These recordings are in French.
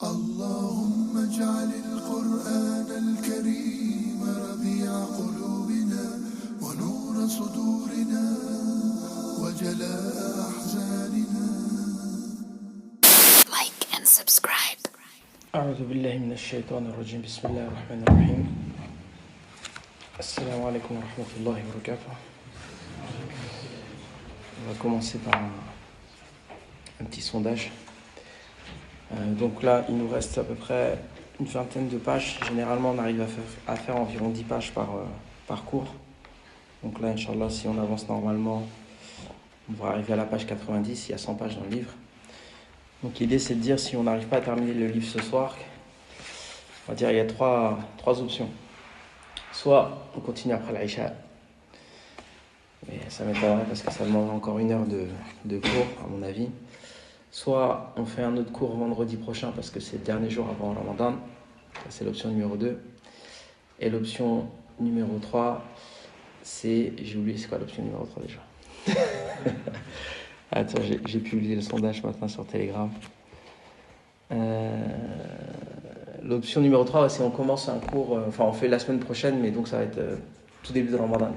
اللهم اجعل القرآن الكريم ربيع قلوبنا ونور صدورنا وجلاء أحزاننا. Like and subscribe. أعوذ بالله من الشيطان الرجيم. بسم الله الرحمن الرحيم. Assalamu alaikum wa rahmatullahi wa barakatuh. On va commencer par un petit sondage. Donc là, il nous reste à peu près une vingtaine de pages. Généralement, on arrive à faire environ 10 pages par cours. Donc là, Inch'Allah, si on avance normalement, on va arriver à la page 90. Il y a 100 pages dans le livre. Donc l'idée, c'est de dire, si on n'arrive pas à terminer le livre ce soir, on va dire il y a trois options. Soit on continue après l'Aïcha, mais ça m'étonnerait parce que ça demanderait encore une heure de cours, à mon avis. Soit on fait un autre cours vendredi prochain parce que c'est le dernier jour avant Ramadan. Ça, c'est l'option numéro 2. Et l'option numéro 3, c'est... J'ai oublié, c'est quoi l'option numéro 3 déjà? Attends, j'ai publié le sondage ce matin sur Telegram. L'option numéro 3, c'est on commence un cours, on fait la semaine prochaine, mais donc ça va être tout début de Ramadan.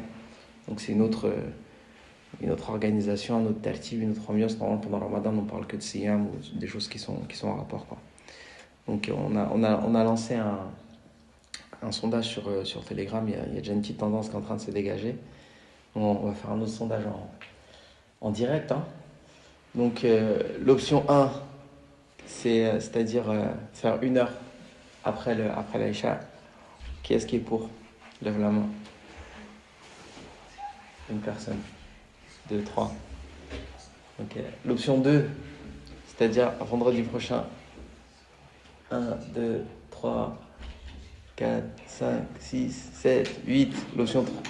Donc c'est une autre organisation, un autre tartib, une autre ambiance. Normalement, pendant Ramadan, on parle que de siyam ou des choses qui sont en rapport, quoi. Donc on a lancé un sondage sur Telegram. Il y a déjà une petite tendance qui est en train de se dégager. On va faire un autre sondage en direct, hein. Donc l'option 1, c'est-à-dire faire une heure après l'Aïcha. Qui est-ce qui est pour? Lève la main. Une personne. 2, 3. Ok. L'option 2, c'est-à-dire vendredi prochain. 1, 2, 3, 4, 5, 6, 7, 8. L'option 3.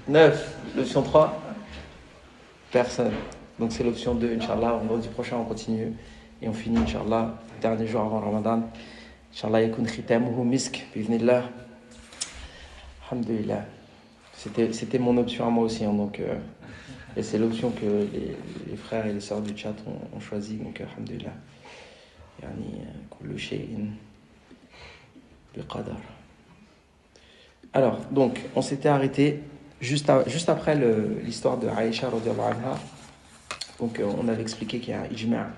9. L'option 3. Personne. Donc c'est l'option 2, Inch'Allah. Vendredi prochain, on continue. Et on finit, Inch'Allah, dernier jour avant Ramadan. Inch'Allah, yakun khitamuhu misk, bi'idhnillah. Alhamdulillah. C'était mon option à moi aussi, hein, donc, et c'est l'option que les frères et les sœurs du chat ont choisi, donc alhamdulillah. Yani, kullu shay'in biqadar. Alors, donc, on s'était arrêté juste après l'histoire de Aïcha radhiyallahu anha. Donc, on avait expliqué qu'il y a un ijma'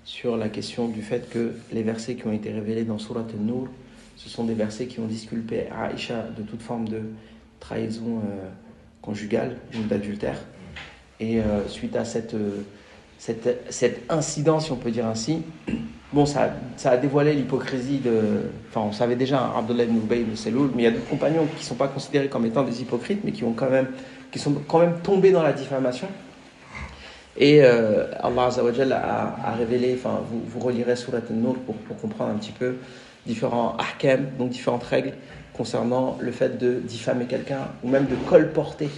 sur la question du fait que les versets qui ont été révélés dans Surat An-Nur, ce sont des versets qui ont disculpé Aïcha de toute forme de trahison conjugale ou d'adultère. Et suite à cet incident, si on peut dire ainsi, bon, ça a dévoilé l'hypocrisie Enfin, on savait déjà Abdullah ibn Ubay ibn Salul, mais il y a d'autres compagnons qui ne sont pas considérés comme étant des hypocrites, mais qui sont quand même tombés dans la diffamation. Et Allah Azza wa Jalla a révélé, vous relirez Surat An-Nur pour comprendre un petit peu différents ahkam, donc différentes règles concernant le fait de diffamer quelqu'un ou même de colporter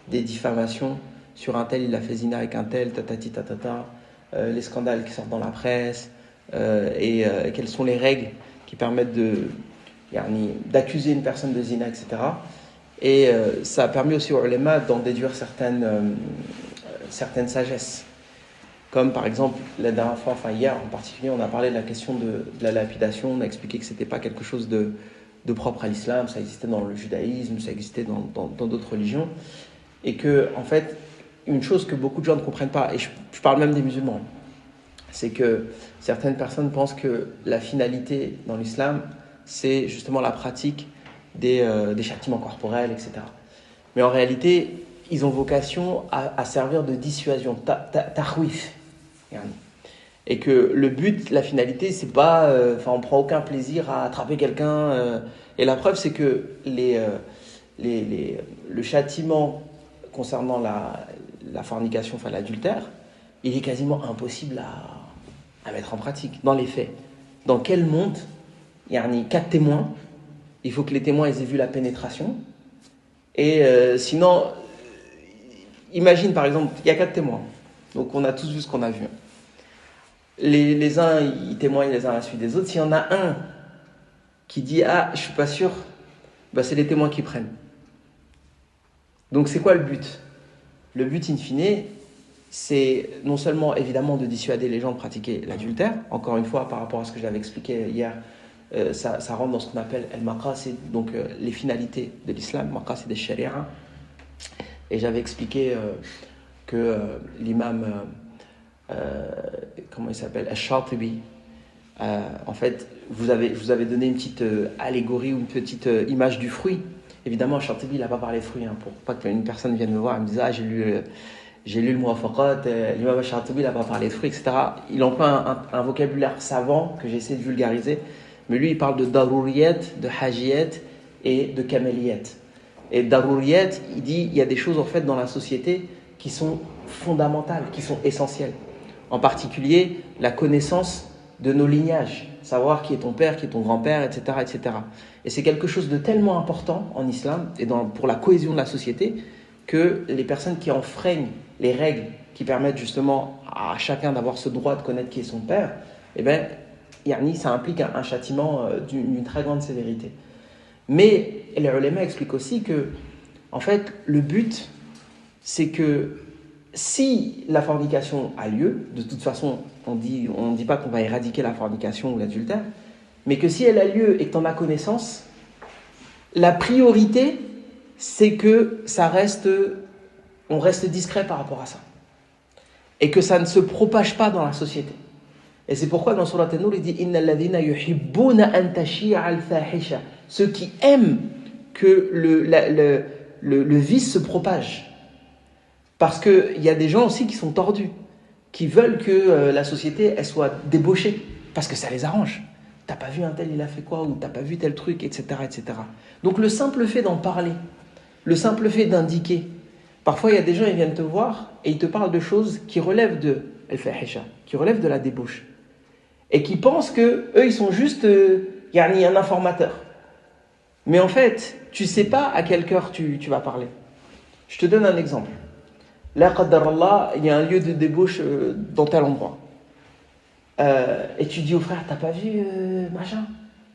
des diffamations sur un tel, il a fait zina avec un tel, tatati tatata, les scandales qui sortent dans la presse, et quelles sont les règles qui permettent d'accuser une personne de zina, etc. Et ça a permis aussi aux ulama d'en déduire certaines sagesses. Comme par exemple, la dernière fois, hier en particulier, on a parlé de la question de la lapidation. On a expliqué que ce n'était pas quelque chose de propre à l'islam, ça existait dans le judaïsme, ça existait dans d'autres religions. Et que, en fait, une chose que beaucoup de gens ne comprennent pas, et je parle même des musulmans, c'est que certaines personnes pensent que la finalité dans l'islam, c'est justement la pratique des châtiments corporels, etc. Mais en réalité, ils ont vocation à servir de dissuasion, tahwif. Et que le but, la finalité, c'est pas... on prend aucun plaisir à attraper quelqu'un. Et la preuve, c'est que le châtiment concernant la fornication, l'adultère, il est quasiment impossible à mettre en pratique, dans les faits. Dans quel monde, il y a 4 témoins, il faut que les témoins aient vu la pénétration. Et sinon... Imagine par exemple, il y a 4 témoins, donc on a tous vu ce qu'on a vu. Les uns, ils témoignent les uns à la suite des autres. S'il y en a un qui dit « Ah, je suis pas sûr », c'est les témoins qui prennent. Donc c'est quoi le but? Le but in fine, c'est non seulement évidemment de dissuader les gens de pratiquer l'adultère, encore une fois par rapport à ce que j'avais expliqué hier, ça rentre dans ce qu'on appelle al-maqasid, donc les finalités de l'islam, maqasid al-sharia. Et j'avais expliqué que l'imam, comment il s'appelle, al-Shatibi, en fait, je vous avais donné une petite allégorie ou une petite image du fruit. Évidemment, al-Shatibi, il n'a pas parlé de fruits, pour pas qu'une personne vienne me voir et me dise « Ah, j'ai lu le Muwafaqat, l'imam al-Shatibi, il n'a pas parlé de fruits, etc. » Il emploie un vocabulaire savant que j'essaie de vulgariser, mais lui, il parle de daruriyat, de hajiyat et de kamaliyat. Et daruriyat, il dit il y a des choses en fait dans la société qui sont fondamentales, qui sont essentielles. En particulier, la connaissance de nos lignages, savoir qui est ton père, qui est ton grand-père, etc., etc. Et c'est quelque chose de tellement important en islam et pour la cohésion de la société que les personnes qui enfreignent les règles qui permettent justement à chacun d'avoir ce droit de connaître qui est son père, eh bien, ça implique un châtiment d'une très grande sévérité. Mais les ulama expliquent aussi que, en fait, le but, c'est que si la fornication a lieu, de toute façon, on ne dit pas qu'on va éradiquer la fornication ou l'adultère, mais que si elle a lieu et que tu en as connaissance, la priorité, c'est que on reste discret par rapport à ça. Et que ça ne se propage pas dans la société. Et c'est pourquoi dans Surat An-Nur, il dit « Inna alladhina yuhibbuna an tashi'a al-fahisha » ceux qui aiment que le vice se propage. Parce qu'il y a des gens aussi qui sont tordus, qui veulent que la société elle soit débauchée, parce que ça les arrange. T'as pas vu un tel, il a fait quoi, ou t'as pas vu tel truc, etc., etc. Donc le simple fait d'en parler, le simple fait d'indiquer, parfois il y a des gens, ils viennent te voir et ils te parlent de choses qui relèvent de al-fahisha, qui relèvent de la débauche. Et qui pensent qu'eux, ils sont juste un informateur. Mais en fait, tu ne sais pas à quel cœur tu vas parler. Je te donne un exemple. Là, qaddarallah, il y a un lieu de débauche dans tel endroit. Et tu dis au frère, t'as pas vu machin?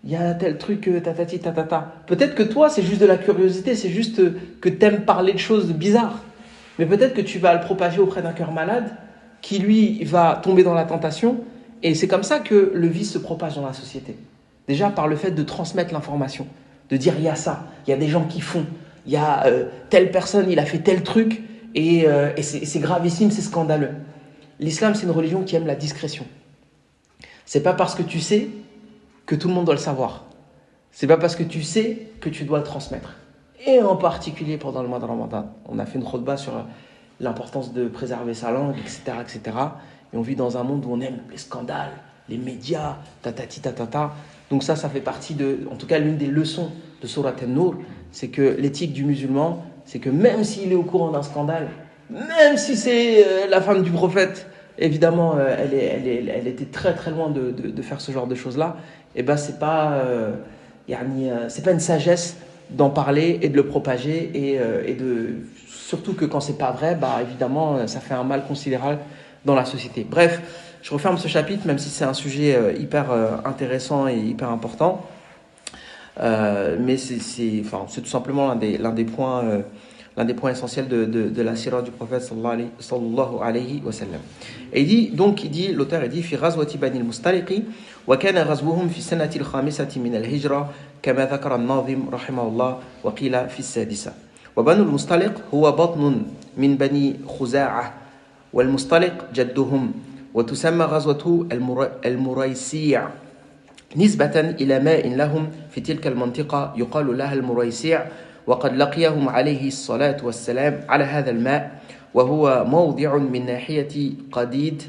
Il y a tel truc, tatati, tatata. Peut-être que toi, c'est juste de la curiosité, c'est juste que t'aimes parler de choses bizarres. Mais peut-être que tu vas le propager auprès d'un cœur malade qui, lui, va tomber dans la tentation. Et c'est comme ça que le vice se propage dans la société. Déjà par le fait de transmettre l'information, de dire il y a ça, il y a des gens qui font, il y a telle personne, il a fait tel truc, et c'est gravissime, c'est scandaleux. L'islam, c'est une religion qui aime la discrétion. C'est pas parce que tu sais que tout le monde doit le savoir. C'est pas parce que tu sais que tu dois le transmettre. Et en particulier pendant le mois de Ramadan. On a fait une khutbah sur l'importance de préserver sa langue, etc., etc. Et on vit dans un monde où on aime les scandales, les médias, tatati tatata. Donc ça fait partie en tout cas l'une des leçons de Surat An-Nur, c'est que l'éthique du musulman, c'est que même s'il est au courant d'un scandale, même si c'est la femme du prophète, évidemment, elle était très très loin de faire ce genre de choses-là, et ben c'est pas une sagesse d'en parler et de le propager et surtout que quand c'est pas vrai, évidemment, ça fait un mal considérable dans la société. Bref, je referme ce chapitre, même si c'est un sujet hyper intéressant et hyper important. Mais c'est tout simplement l'un des points essentiels de la sira du prophète sallallahu alayhi wa sallam. Et l'auteur dit fi ghazwati bani al-Mustaliqi wa kana ghazwuhum fi sanati al-khamisati min al-hijra kama dhakara an-nazim rahimahullah wa qila fi as-sadisa. Wa banu al-Mustaliq huwa batnun min bani Khuza'ah والمصطلق جدهم وتسمى غزوة المريسيع نسبة إلى ماء لهم في تلك المنطقة يقال لها المريسيع وقد لقيهم عليه الصلاة والسلام على هذا الماء وهو موضع من ناحية قديد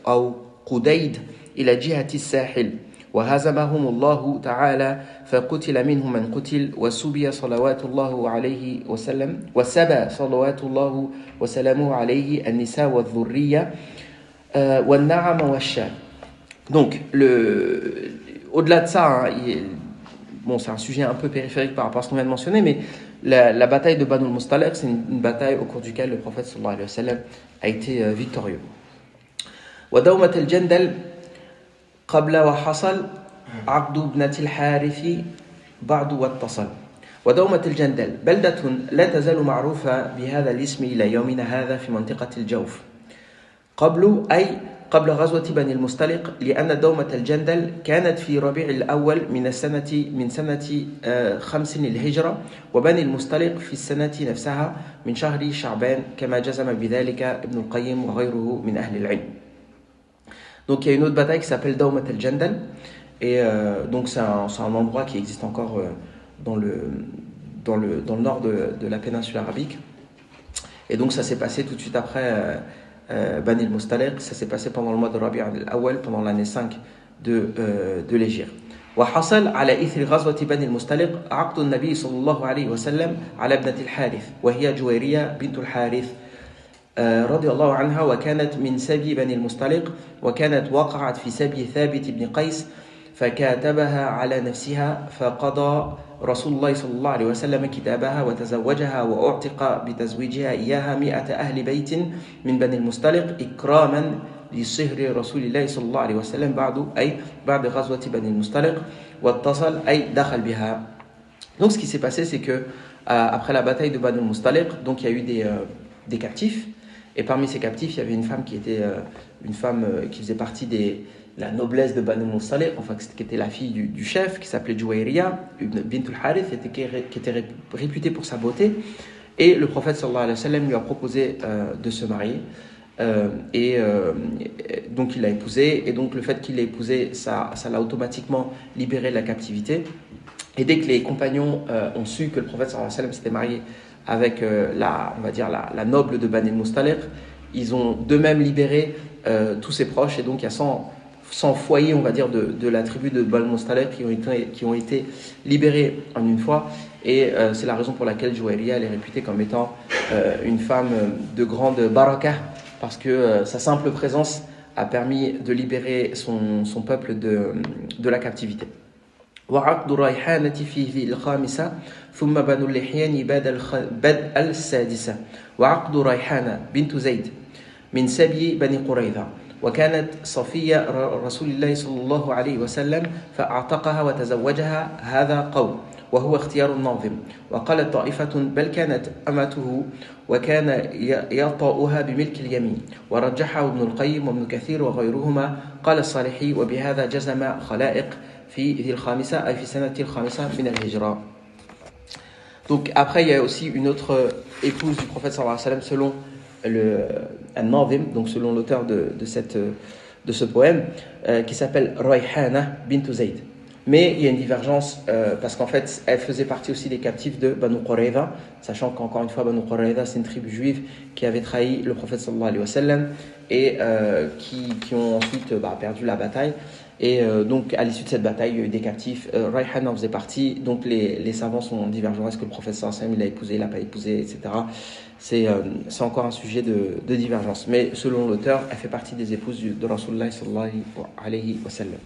أو قديد إلى جهة الساحل وهزمهم الله تعالى فقتل منهم من قتل وسبي صلوات الله عليه وسلم وسبى صلوات الله وسلامه عليه النساء والذرية والنعم والشاة. Donc, au-delà de ça, c'est un sujet un peu périphérique par rapport à ce qu'on vient de mentionner, mais la bataille de Banu al-Mustaliq, c'est une bataille au cours duquel le prophète sallallahu alayhi wa sallam a été victorieux. ودومة الجندل قبل وحصل عقد ابنة الحارث بعد واتصل ودومة الجندل بلدة لا تزال معروفة بهذا الاسم إلى يومنا هذا في منطقة الجوف قبل أي قبل غزوة بني المصطلق لأن دومة الجندل كانت في ربيع الأول من سنة 5 للهجرة وبني المصطلق في السنة نفسها من شهر شعبان كما جزم بذلك ابن القيم وغيره من أهل العلم. Donc il y a une autre bataille qui s'appelle Daumat al-Jandal et donc c'est un endroit qui existe encore dans le nord de la péninsule arabique. Et donc ça s'est passé tout de suite après Bani al-Mustaliq, ça s'est passé pendant le mois de Rabi' al-Awwal, pendant l'année 5 de l'Hégire. وحصل على إثر غزوة بني المصطلق عقد النبي صلى الله عليه وسلم على ابنة الحارث وهي جويرية بنت الحارث رضي الله عنها وكانت من سبي بني المصطلق وكانت وقعت في سبي ثابت بن قيس فكاتبها على نفسها فقضى رسول الله صلى الله عليه وسلم كتابها وتزوجها وأعتق بتزويجها إياها 100 أهل بيت من بني المصطلق إكراما لصهر رسول الله صلى الله عليه وسلم بعد غزوة بني المصطلق واتصل أي دخل بها. Donc ce qui s'est passé c'est que après la bataille de Bani al-Mustaliq, donc il y a eu des captifs et parmi ces captifs il y avait une femme qui était qui faisait partie de la noblesse de Bani al-Mustaliq, enfin qui était la fille du chef, qui s'appelait Juwayriya bint al-Harith, qui était réputée pour sa beauté, et le prophète sallallahu alayhi wa sallam lui a proposé de se marier, donc il l'a épousée, et donc le fait qu'il l'ait épousée, ça l'a automatiquement libéré de la captivité. Et dès que les compagnons ont su que le prophète sallallahu alayhi wa sallam s'était marié avec la noble de Bani al-Mustaliq, ils ont d'eux-mêmes libéré tous ses proches, et donc il y a 100 foyers, on va dire, de la tribu de Bani al-Mustaliq qui ont été libérés en une fois, et c'est la raison pour laquelle Juwayriya elle est réputée comme étant une femme de grande baraka, parce que sa simple présence a permis de libérer son peuple de la captivité. وعقد الريحانة في الخامسة ثم بنو اللحيان بدء السادسة وعقد ريحانة بنت زيد من سبي بني قريظة وكانت صفية رسول الله صلى الله عليه وسلم فأعتقها وتزوجها هذا قول وهو اختيار الناظم وقالت طائفة بل كانت أمته وكان يطأها بملك اليمين ورجحه ابن القيم وابن كثير وغيرهما قال الصالحي وبهذا جزم خلائق في ذي الخامسة أي في سنة الخامسة من الهجرة. Donc après il y a aussi une autre épouse du prophète sallallahu alayhi wa sallam selon An-Nazim, donc selon l'auteur de ce poème, qui s'appelle Rayhana bint Zayd. Mais il y a une divergence parce qu'en fait, elle faisait partie aussi des captifs de Banu Qurayza, sachant qu'encore une fois, Banu Qurayza, c'est une tribu juive qui avait trahi le prophète sallallahu alayhi wa sallam et qui ont ensuite perdu la bataille. Et donc, à l'issue de cette bataille, il y a eu des captifs. Rayhan en faisait partie. Donc, les savants sont divergents. Est-ce que le prophète sallallahu alayhi wa sallam, il l'a épousé, il l'a pas épousé, etc. C'est encore un sujet de divergence. Mais selon l'auteur, elle fait partie des épouses de Rasulullah sallallahu alayhi wa sallam.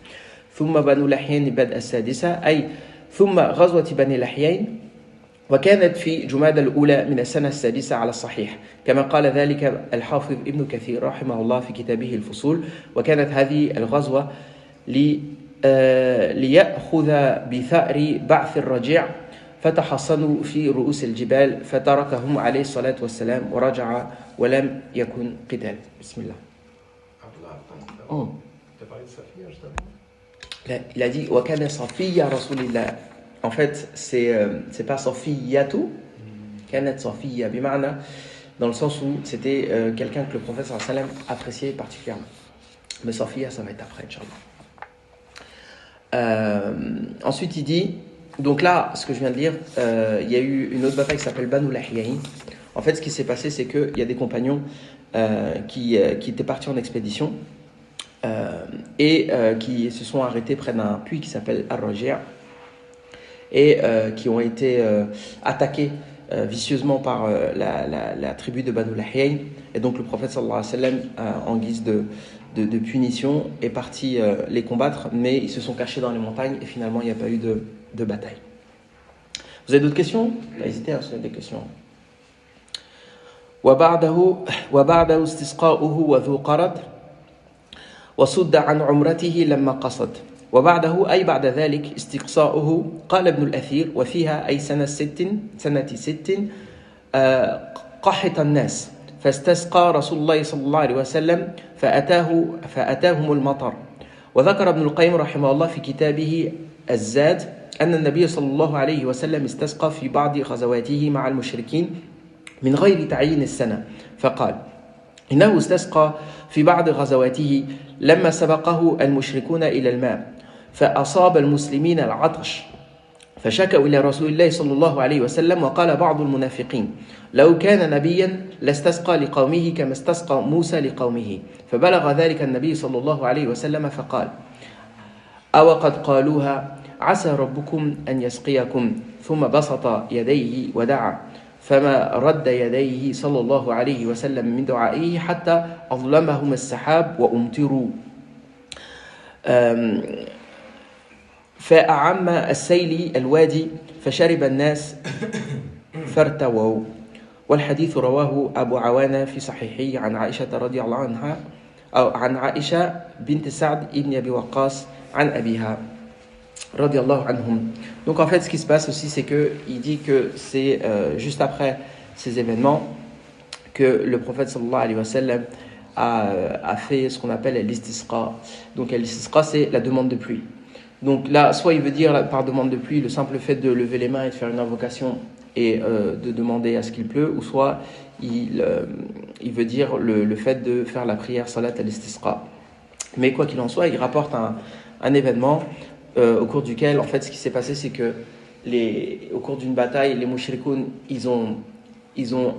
ثم بنو لحيين بدء السادسة أي ثم غزوة بني لحيين وكانت في جمادى الأولى من السنة السادسة على الصحيح كما قال ذلك الحافظ ابن كثير رحمه الله في كتابه الفصول وكانت هذه الغزوة ليأخذ بثأر بعث الرجيع فتحصنوا في رؤوس الجبال فتركهم عليه الصلاة والسلام ورجع ولم يكن قتال. بسم الله. Il a dit وَكَانَ صَفِيَّ رَسُولِ اللَّهِ. En fait, c'est pas صَفِيَّةُ, كَانَتْ صَفِيَّ بمعنى, dans le sens où c'était quelqu'un que le prophète sallallahu alayhi wa sallam appréciait particulièrement. Mais Safiya, ça va être après, Inch'Allah. Ensuite, il dit, donc là, ce que je viens de lire, il y a eu une autre bataille qui s'appelle Banu Lahyayn. En fait, ce qui s'est passé, c'est qu'il y a des compagnons qui étaient partis en expédition et qui se sont arrêtés près d'un puits qui s'appelle Ar-Raji' et qui ont été attaqués vicieusement par la tribu de Banu Lahyayn. Et donc le prophète sallallahu alayhi wa sallam, en guise de punition, est parti les combattre, mais ils se sont cachés dans les montagnes et finalement il n'y a pas eu de bataille. Vous avez d'autres questions? N'hésitez à poser des questions. وبعده استسقاؤه وذو قرد وصد عن عمرته لما قصد وبعده أي بعد ذلك استقصاؤه قال ابن الأثير وفيها أي سنة ست قحط الناس فاستسقى رسول الله صلى الله عليه وسلم فأتاهم المطر. وذكر ابن القيم رحمه الله في كتابه الزاد أن النبي صلى الله عليه وسلم استسقى في بعض غزواته مع المشركين من غير تعيين السنة، فقال إنه استسقى في بعض غزواته لما سبقه المشركون إلى الماء فأصاب المسلمين العطش فشكوا إلى رسول الله صلى الله عليه وسلم. وقال بعض المنافقين لو كان نبيا لاستسقى لقومه كما استسقى موسى لقومه. فبلغ ذلك النبي صلى الله عليه وسلم فقال أو قد قالوها عسى ربكم أن يسقيكم. ثم بسط يديه ودعا فما رد يديه صلى الله عليه وسلم من دعائه حتى أظلمهم السحاب وأمطروا. فأعم السيل الوادي فشرب الناس فارتووا. والحديث رواه أبو عوانة في صحيحه عن عائشة رضي الله عنها أو عن عائشة بنت سعد ابن أبي وقاص عن أبيها رضي الله عنهم. Donc en fait ce qui se passe aussi c'est que il dit que c'est juste après ces événements que le prophète sallallahu alayhi wa sallam a fait ce qu'on appelle l'istisqa. Donc l'istisqa c'est la demande de pluie. Donc là, soit il veut dire par demande de pluie le simple fait de lever les mains et de faire une invocation et de demander à ce qu'il pleut, ou soit il veut dire le fait de faire la prière salat al-istisqa. Mais quoi qu'il en soit, il rapporte un événement au cours duquel, en fait, ce qui s'est passé, c'est que au cours d'une bataille, les mushrikoun, ils ont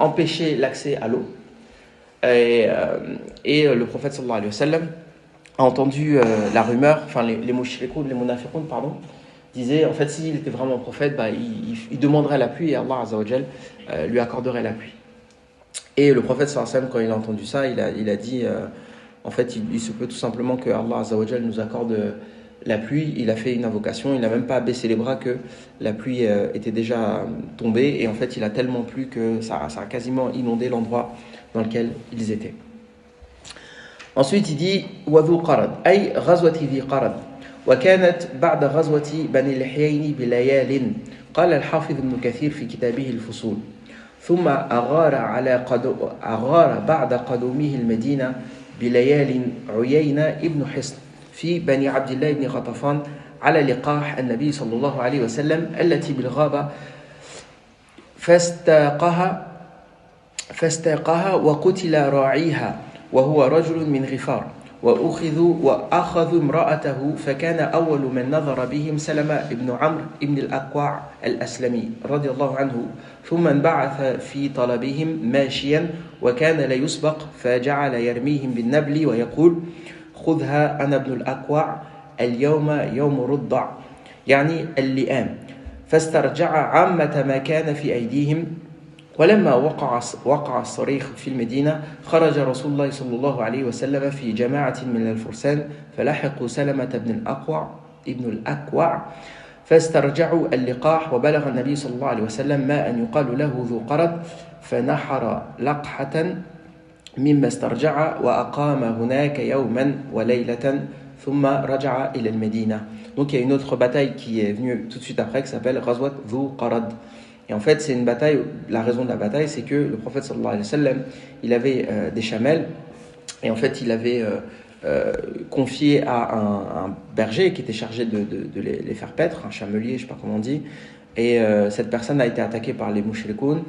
empêché l'accès à l'eau. Et le prophète sallallahu alayhi wa sallam a entendu la rumeur, enfin les mushrikoun, les munafiqoun, pardon, disaient en fait s'il était vraiment prophète, bah, il demanderait la pluie et Allah Azza wa Jal lui accorderait la pluie. Et le prophète sallallahu alayhi wa sallam, quand il a entendu ça, il a dit en fait il se peut tout simplement que Allah Azza wa Jal nous accorde la pluie. Il a fait une invocation, il n'a même pas baissé les bras que la pluie était déjà tombée, et en fait il a tellement plu que ça a quasiment inondé l'endroit dans lequel ils étaient. Ensuite il dit وَذُو قَرَدْ أي غزوة ذي قَرَدْ وكانت بعد غزوة بني الحيين بليال. قال الحافظ ابن كثير في كتابه الفصول ثم أغار بعد قدومه المدينة بليال عيينة ابن حصن في بني عبد الله بن غطفان على لقاح النبي صلى الله عليه وسلم التي بالغابة فاستاقها وقتل راعيها وهو رجل من غفار وأخذوا امرأته. فكان أول من نظر بهم سلمة بن عمرو بن الأكوع الأسلمي رضي الله عنه ثم انبعث في طلبهم ماشيا وكان لا يسبق فجعل يرميهم بالنبل ويقول خذها أنا ابن الأكوع اليوم يوم رضع يعني اللئام. فاسترجع عامة ما كان في أيديهم. ولما وقع الصريخ في المدينة خرج رسول الله صلى الله عليه وسلم في جماعة من الفرسان فلحقوا سلمة ابن الأكوع فاسترجعوا اللقاح. وبلغ النبي صلى الله عليه وسلم ما أن يقال له ذو قرد فنحر لقحة مما استرجع وأقام هناك يوما وليلة ثم رجع إلى المدينة. Donc il y a une autre bataille qui est venue tout de suite après qui s'appelle Ghazwat Dhu Qarad. Et en fait, c'est une bataille, la raison de la bataille, c'est que le prophète sallallahu alayhi wa sallam, il avait des chamelles, et en fait, il avait confié à un berger qui était chargé de les faire paître, un chamelier, je ne sais pas comment on dit, et cette personne a été attaquée par les mushrikoun,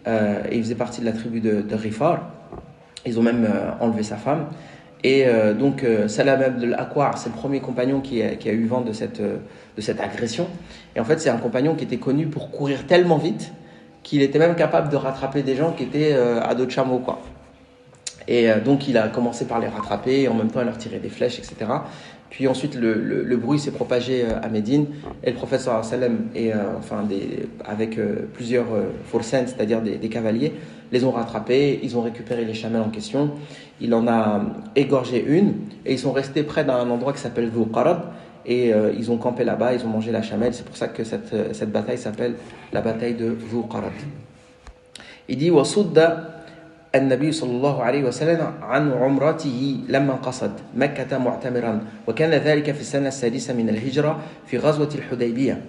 et il faisait partie de la tribu de Rifar. Ils ont même enlevé sa femme. Et donc Salam ibn al-Akwa, c'est le premier compagnon qui a eu vent de cette agression. Et en fait, c'est un compagnon qui était connu pour courir tellement vite qu'il était même capable de rattraper des gens qui étaient à dos de chameau, quoi. Et donc il a commencé par les rattraper, et en même temps il leur tirait des flèches, etc. Puis ensuite le bruit s'est propagé à Médine, et le prophète sallallahu alayhi wa sallam avec plusieurs forcens, c'est-à-dire des cavaliers, les ont rattrapés, ils ont récupéré les chamelles en question, il en a égorgé une, et ils sont restés près d'un endroit qui s'appelle Dhu Qarad, et ils ont campé là-bas, ils ont mangé la chamelle. C'est pour ça que cette bataille s'appelle la bataille de Dhu Qarad. Il dit وَصُدَّ النبي صلى الله عليه وسلم عن عمرته لما قصد مكة معتمرا وكان ذلك في السنة السادسة من الهجرة في غزوة الحديبية.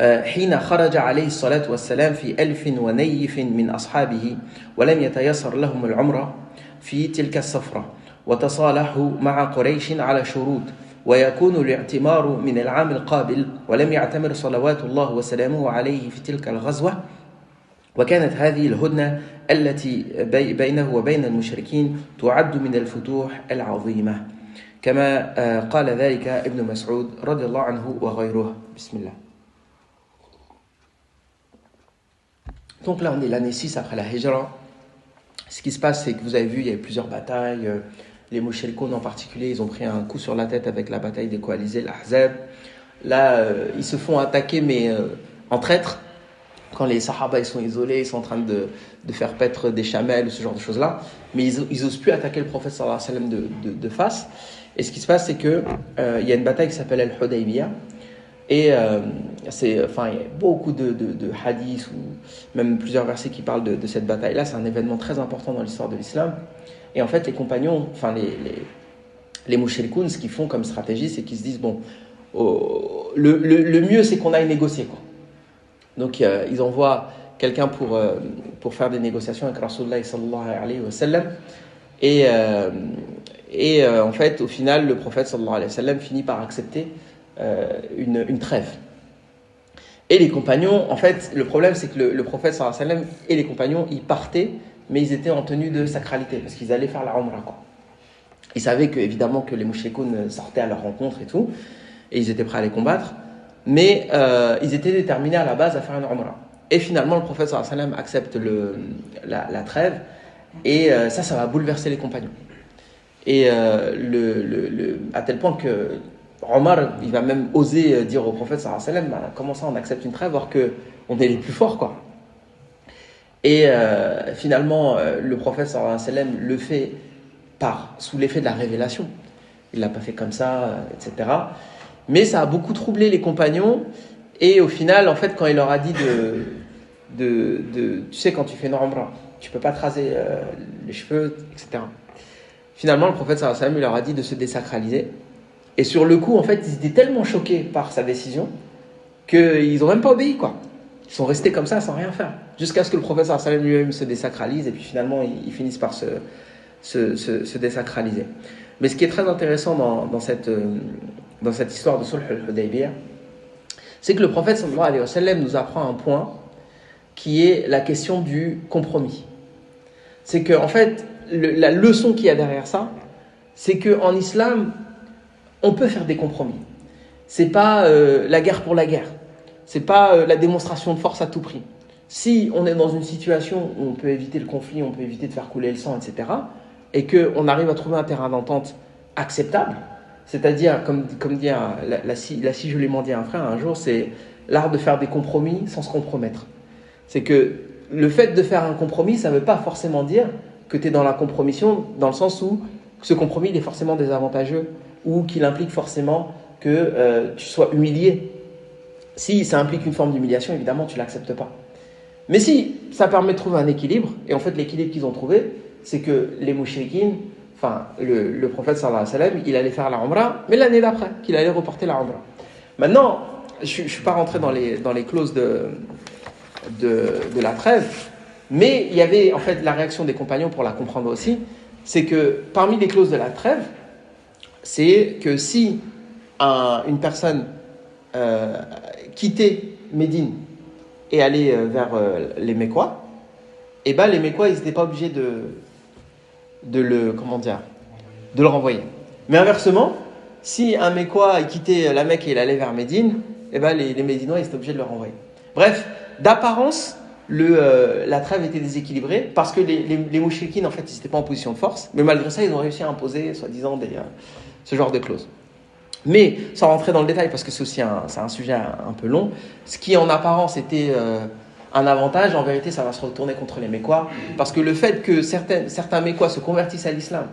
حين خرج عليه الصلاة والسلام في 1000 من أصحابه ولم يتيسر لهم العمرة في تلك السفرة وتصالحوا مع قريش على شروط ويكون الاعتمار من العام القابل ولم يعتمر صلوات الله وسلامه عليه في تلك الغزوة وكانت هذه الهدنة التي بينه وبين المشركين تعد من الفتوح العظيمة كما قال ذلك ابن مسعود رضي الله عنه وغيره. بسم الله. Donc là on est l'année 6 après la Hijra. Ce qui se passe c'est que vous avez vu il y a eu plusieurs batailles. Les Mushrikoun en particulier ils ont pris un coup sur la tête avec la bataille des coalisés, l'Ahzab. Là ils se font attaquer mais en traître. Quand les Sahaba ils sont isolés, ils sont en train de faire paître des chamelles, ce genre de choses-là. Mais ils osent plus attaquer le prophète sallallahu alayhi wa sallam de face. Et ce qui se passe, c'est que il y a une bataille qui s'appelle Al-Hudaybiyah. Et il y a beaucoup de hadiths ou même plusieurs versets qui parlent de cette bataille-là. C'est un événement très important dans l'histoire de l'islam. Et en fait, les compagnons, les mushrikoun, ce qu'ils font comme stratégie, c'est qu'ils se disent bon, le mieux, c'est qu'on aille négocier, quoi. Donc ils envoient quelqu'un pour faire des négociations avec Rasulullah sallallahu alayhi wa sallam. Et en fait, au final, le prophète sallallahu alayhi wa sallam finit par accepter une trêve. Et les compagnons, en fait, le problème c'est que le prophète sallallahu alayhi wa sallam et les compagnons, ils partaient, mais ils étaient en tenue de sacralité, parce qu'ils allaient faire la Umrah, quoi. Ils savaient évidemment que les mushrikoun sortaient à leur rencontre et tout, et ils étaient prêts à les combattre, mais ils étaient déterminés à la base à faire une Umrah. Et finalement, le prophète sallallahu alayhi wa sallam accepte la trêve, et ça va bouleverser les compagnons. Et à tel point que Omar, il va même oser dire au prophète sallallahu alayhi wa sallam, comment ça on accepte une trêve alors qu'on est les plus forts, quoi. Et finalement, le prophète sallallahu alayhi wa sallam le fait sous l'effet de la révélation. Il l'a pas fait comme ça, etc. Mais ça a beaucoup troublé les compagnons. Et au final, en fait, quand il leur a dit tu sais, quand tu fais une Umrah, tu peux pas te raser les cheveux, etc. Finalement, le prophète sallallahu alayhi wa sallam, il leur a dit de se désacraliser. Et sur le coup, en fait, ils étaient tellement choqués par sa décision qu'ils n'ont même pas obéi, quoi. Ils sont restés comme ça sans rien faire. Jusqu'à ce que le prophète sallallahu alayhi wa sallam lui-même se désacralise. Et puis finalement, ils finissent par se désacraliser. Mais ce qui est très intéressant dans cette histoire de Sulh al-Hudaybiyah, c'est que le prophète sallallahu alayhi wa sallam nous apprend un point qui est la question du compromis. C'est que, en fait, la leçon qu'il y a derrière ça, c'est qu'en islam, on peut faire des compromis. C'est pas la guerre pour la guerre. C'est pas la démonstration de force à tout prix. Si on est dans une situation où on peut éviter le conflit, on peut éviter de faire couler le sang, etc., et qu'on arrive à trouver un terrain d'entente acceptable, c'est-à-dire, comme dit la si joliment dit un frère un jour, c'est l'art de faire des compromis sans se compromettre. C'est que le fait de faire un compromis, ça ne veut pas forcément dire que tu es dans la compromission, dans le sens où ce compromis il est forcément désavantageux ou qu'il implique forcément que tu sois humilié. Si ça implique une forme d'humiliation, évidemment, tu ne l'acceptes pas. Mais si ça permet de trouver un équilibre, et en fait l'équilibre qu'ils ont trouvé, c'est que les mouchriquines, le prophète sallallahu alayhi wa sallam, il allait faire la Umrah, mais l'année d'après, qu'il allait reporter la Umrah. Maintenant, je ne suis pas rentré dans les clauses de la trêve, mais il y avait en fait la réaction des compagnons pour la comprendre aussi, c'est que parmi les clauses de la trêve, c'est que si une personne quittait Médine et allait vers les Mécois, et ben les Mécois ils n'étaient pas obligés de le renvoyer. Mais inversement, si un Mécois quittait la Mecque et il allait vers Médine, et ben les Médinois ils étaient obligés de le renvoyer. Bref, d'apparence, la trêve était déséquilibrée parce que les mouchriquines en fait ils n'étaient pas en position de force, mais malgré ça ils ont réussi à imposer soi-disant ce genre de clauses. Mais sans rentrer dans le détail parce que c'est aussi un sujet un peu long, ce qui en apparence était un avantage, en vérité ça va se retourner contre les Mécois, parce que le fait que certains Mécois se convertissent à l'islam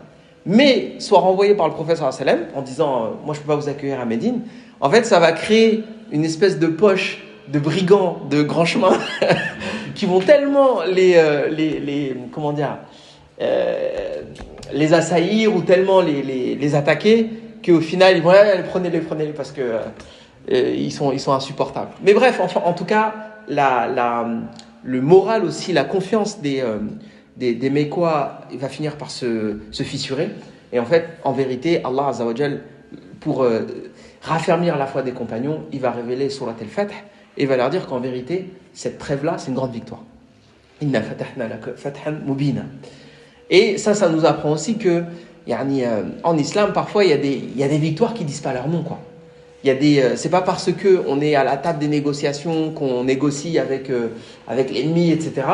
mais soient renvoyés par le prophète sallallahu alayhi wa sallam en disant moi je ne peux pas vous accueillir à Médine, en fait ça va créer une espèce de poche de brigands de grand chemin qui vont tellement les assaillir ou tellement les attaquer qu'au final ils vont prenez-les parce que ils sont insupportables. Mais bref, enfin, en tout cas, le moral aussi, la confiance des Mécois va finir par se fissurer. Et en fait, en vérité, Allah Azza wa Jal, pour raffermir la foi des compagnons, il va révéler Surat al-Fath et il va leur dire qu'en vérité, cette trêve-là, c'est une grande victoire. Inna fatahna laka fathan mubina. Et ça nous apprend aussi que en islam, parfois, il y a des victoires qui disent pas leur nom, quoi. C'est pas parce que on est à la table des négociations, qu'on négocie avec l'ennemi, etc.,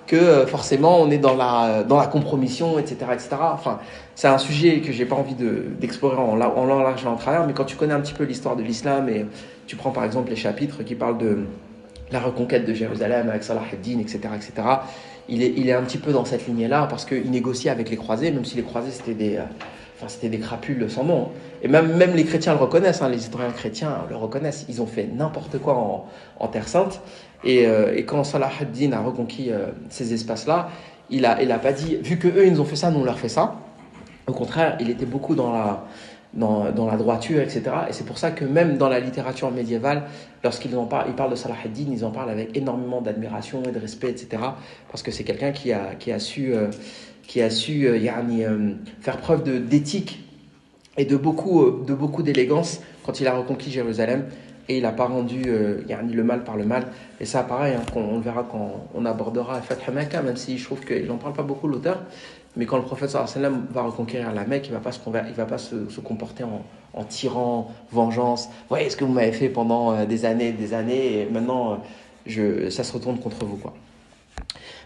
que forcément on est dans la compromission, etc., etc. Enfin, c'est un sujet que j'ai pas envie d'explorer en long, large et en travers, mais quand tu connais un petit peu l'histoire de l'islam et tu prends par exemple les chapitres qui parlent de la reconquête de Jérusalem avec Salah ad-Din, etc., etc., il est un petit peu dans cette lignée-là parce qu'il négocie avec les croisés, même si les croisés c'était des crapules sans nom. Et même les chrétiens le reconnaissent, les historiens chrétiens le reconnaissent. Ils ont fait n'importe quoi en Terre Sainte. Et quand Salah ad-Din a reconquis ces espaces-là, il a pas dit, vu qu'eux ils nous ont fait ça, nous on leur fait ça. Au contraire, il était beaucoup dans la droiture, etc. Et c'est pour ça que même dans la littérature médiévale, lorsqu'ils parlent de Salah ad-Din, ils en parlent avec énormément d'admiration et de respect, etc. Parce que c'est quelqu'un qui a su faire preuve d'éthique et de beaucoup d'élégance quand il a reconquis Jérusalem. Et il n'a pas rendu le mal par le mal. Et ça, pareil, on le verra quand on abordera Fath Mecca, même si je trouve qu'il n'en parle pas beaucoup, l'auteur. Mais quand le prophète sallallahu alayhi wa sallam va reconquérir la Mecque, il ne va pas se comporter en tyran, vengeance. Vous voyez ce que vous m'avez fait pendant des années, et maintenant, ça se retourne contre vous, quoi.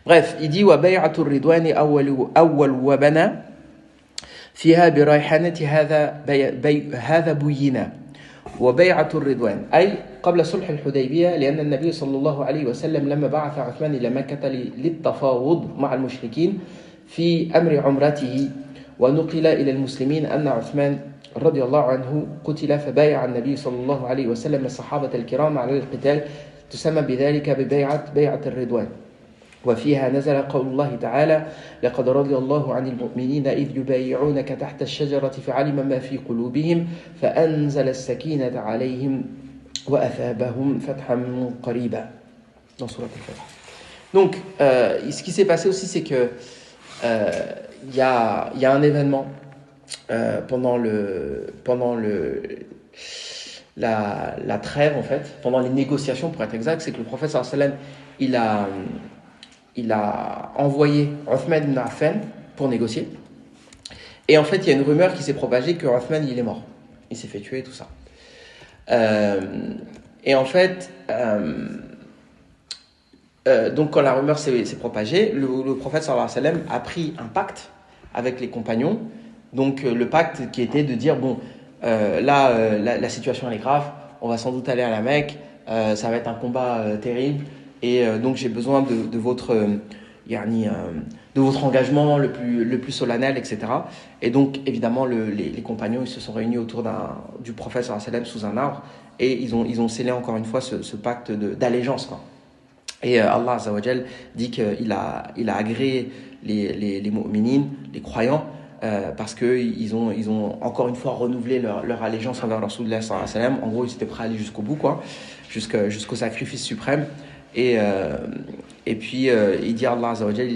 Bref, il dit wa bay'atu ridwani awwal wa bana fiha bi rayhanati hadha buyina wa bay'atu ridwan ay qabla sulh al-Hudaybiyah لأن النبي صلى الله عليه وسلم لما بعث عثمان إلى مكة للتفاوض مع المشركين في أمر عمرته ونقل إلى المسلمين أن عثمان رضي الله عنه قتل فبايع النبي صلى الله عليه وسلم الصحابة الكرام على القتال تسمى بذلك بيعة الرضوان وفيها نزل قول الله تعالى لقد رضي الله عن المؤمنين إذ يبايعونك تحت الشجرة فعلم ما في قلوبهم فأنزل السكينة عليهم وأثابهم فتحا قريبا dans Surat al-Fath. Donc, ce qui s'est passé aussi, c'est que y a un événement pendant la trêve, en fait, pendant les négociations, pour être exact, c'est que le prophète sallallahu alayhi wa sallam, il a envoyé Uthman ibn Affan pour négocier. Et en fait, il y a une rumeur qui s'est propagée que Uthman, il est mort. Il s'est fait tuer, tout ça. Et en fait, donc quand la rumeur s'est propagée, le prophète sallallahu alayhi wa sallam a pris un pacte avec les compagnons. Donc le pacte qui était de dire, bon, la situation elle est grave, on va sans doute aller à la Mecque, ça va être un combat terrible. Et donc j'ai besoin de votre engagement le plus solennel, etc. Et donc évidemment les compagnons ils se sont réunis autour du prophète sallallahu alayhi wa sallam sous un arbre et ils ont scellé encore une fois ce pacte d'allégeance, quoi. Et Allah Azza wa Jal dit qu'il a agréé les mu'minines, les croyants, parce qu'ils ont encore une fois renouvelé leur allégeance envers leur Rasulullah sallallahu alayhi wa sallam. En gros, ils étaient prêts à aller jusqu'au bout, quoi, jusqu'au sacrifice suprême. Et puis il dit Allah Azza wa Jal,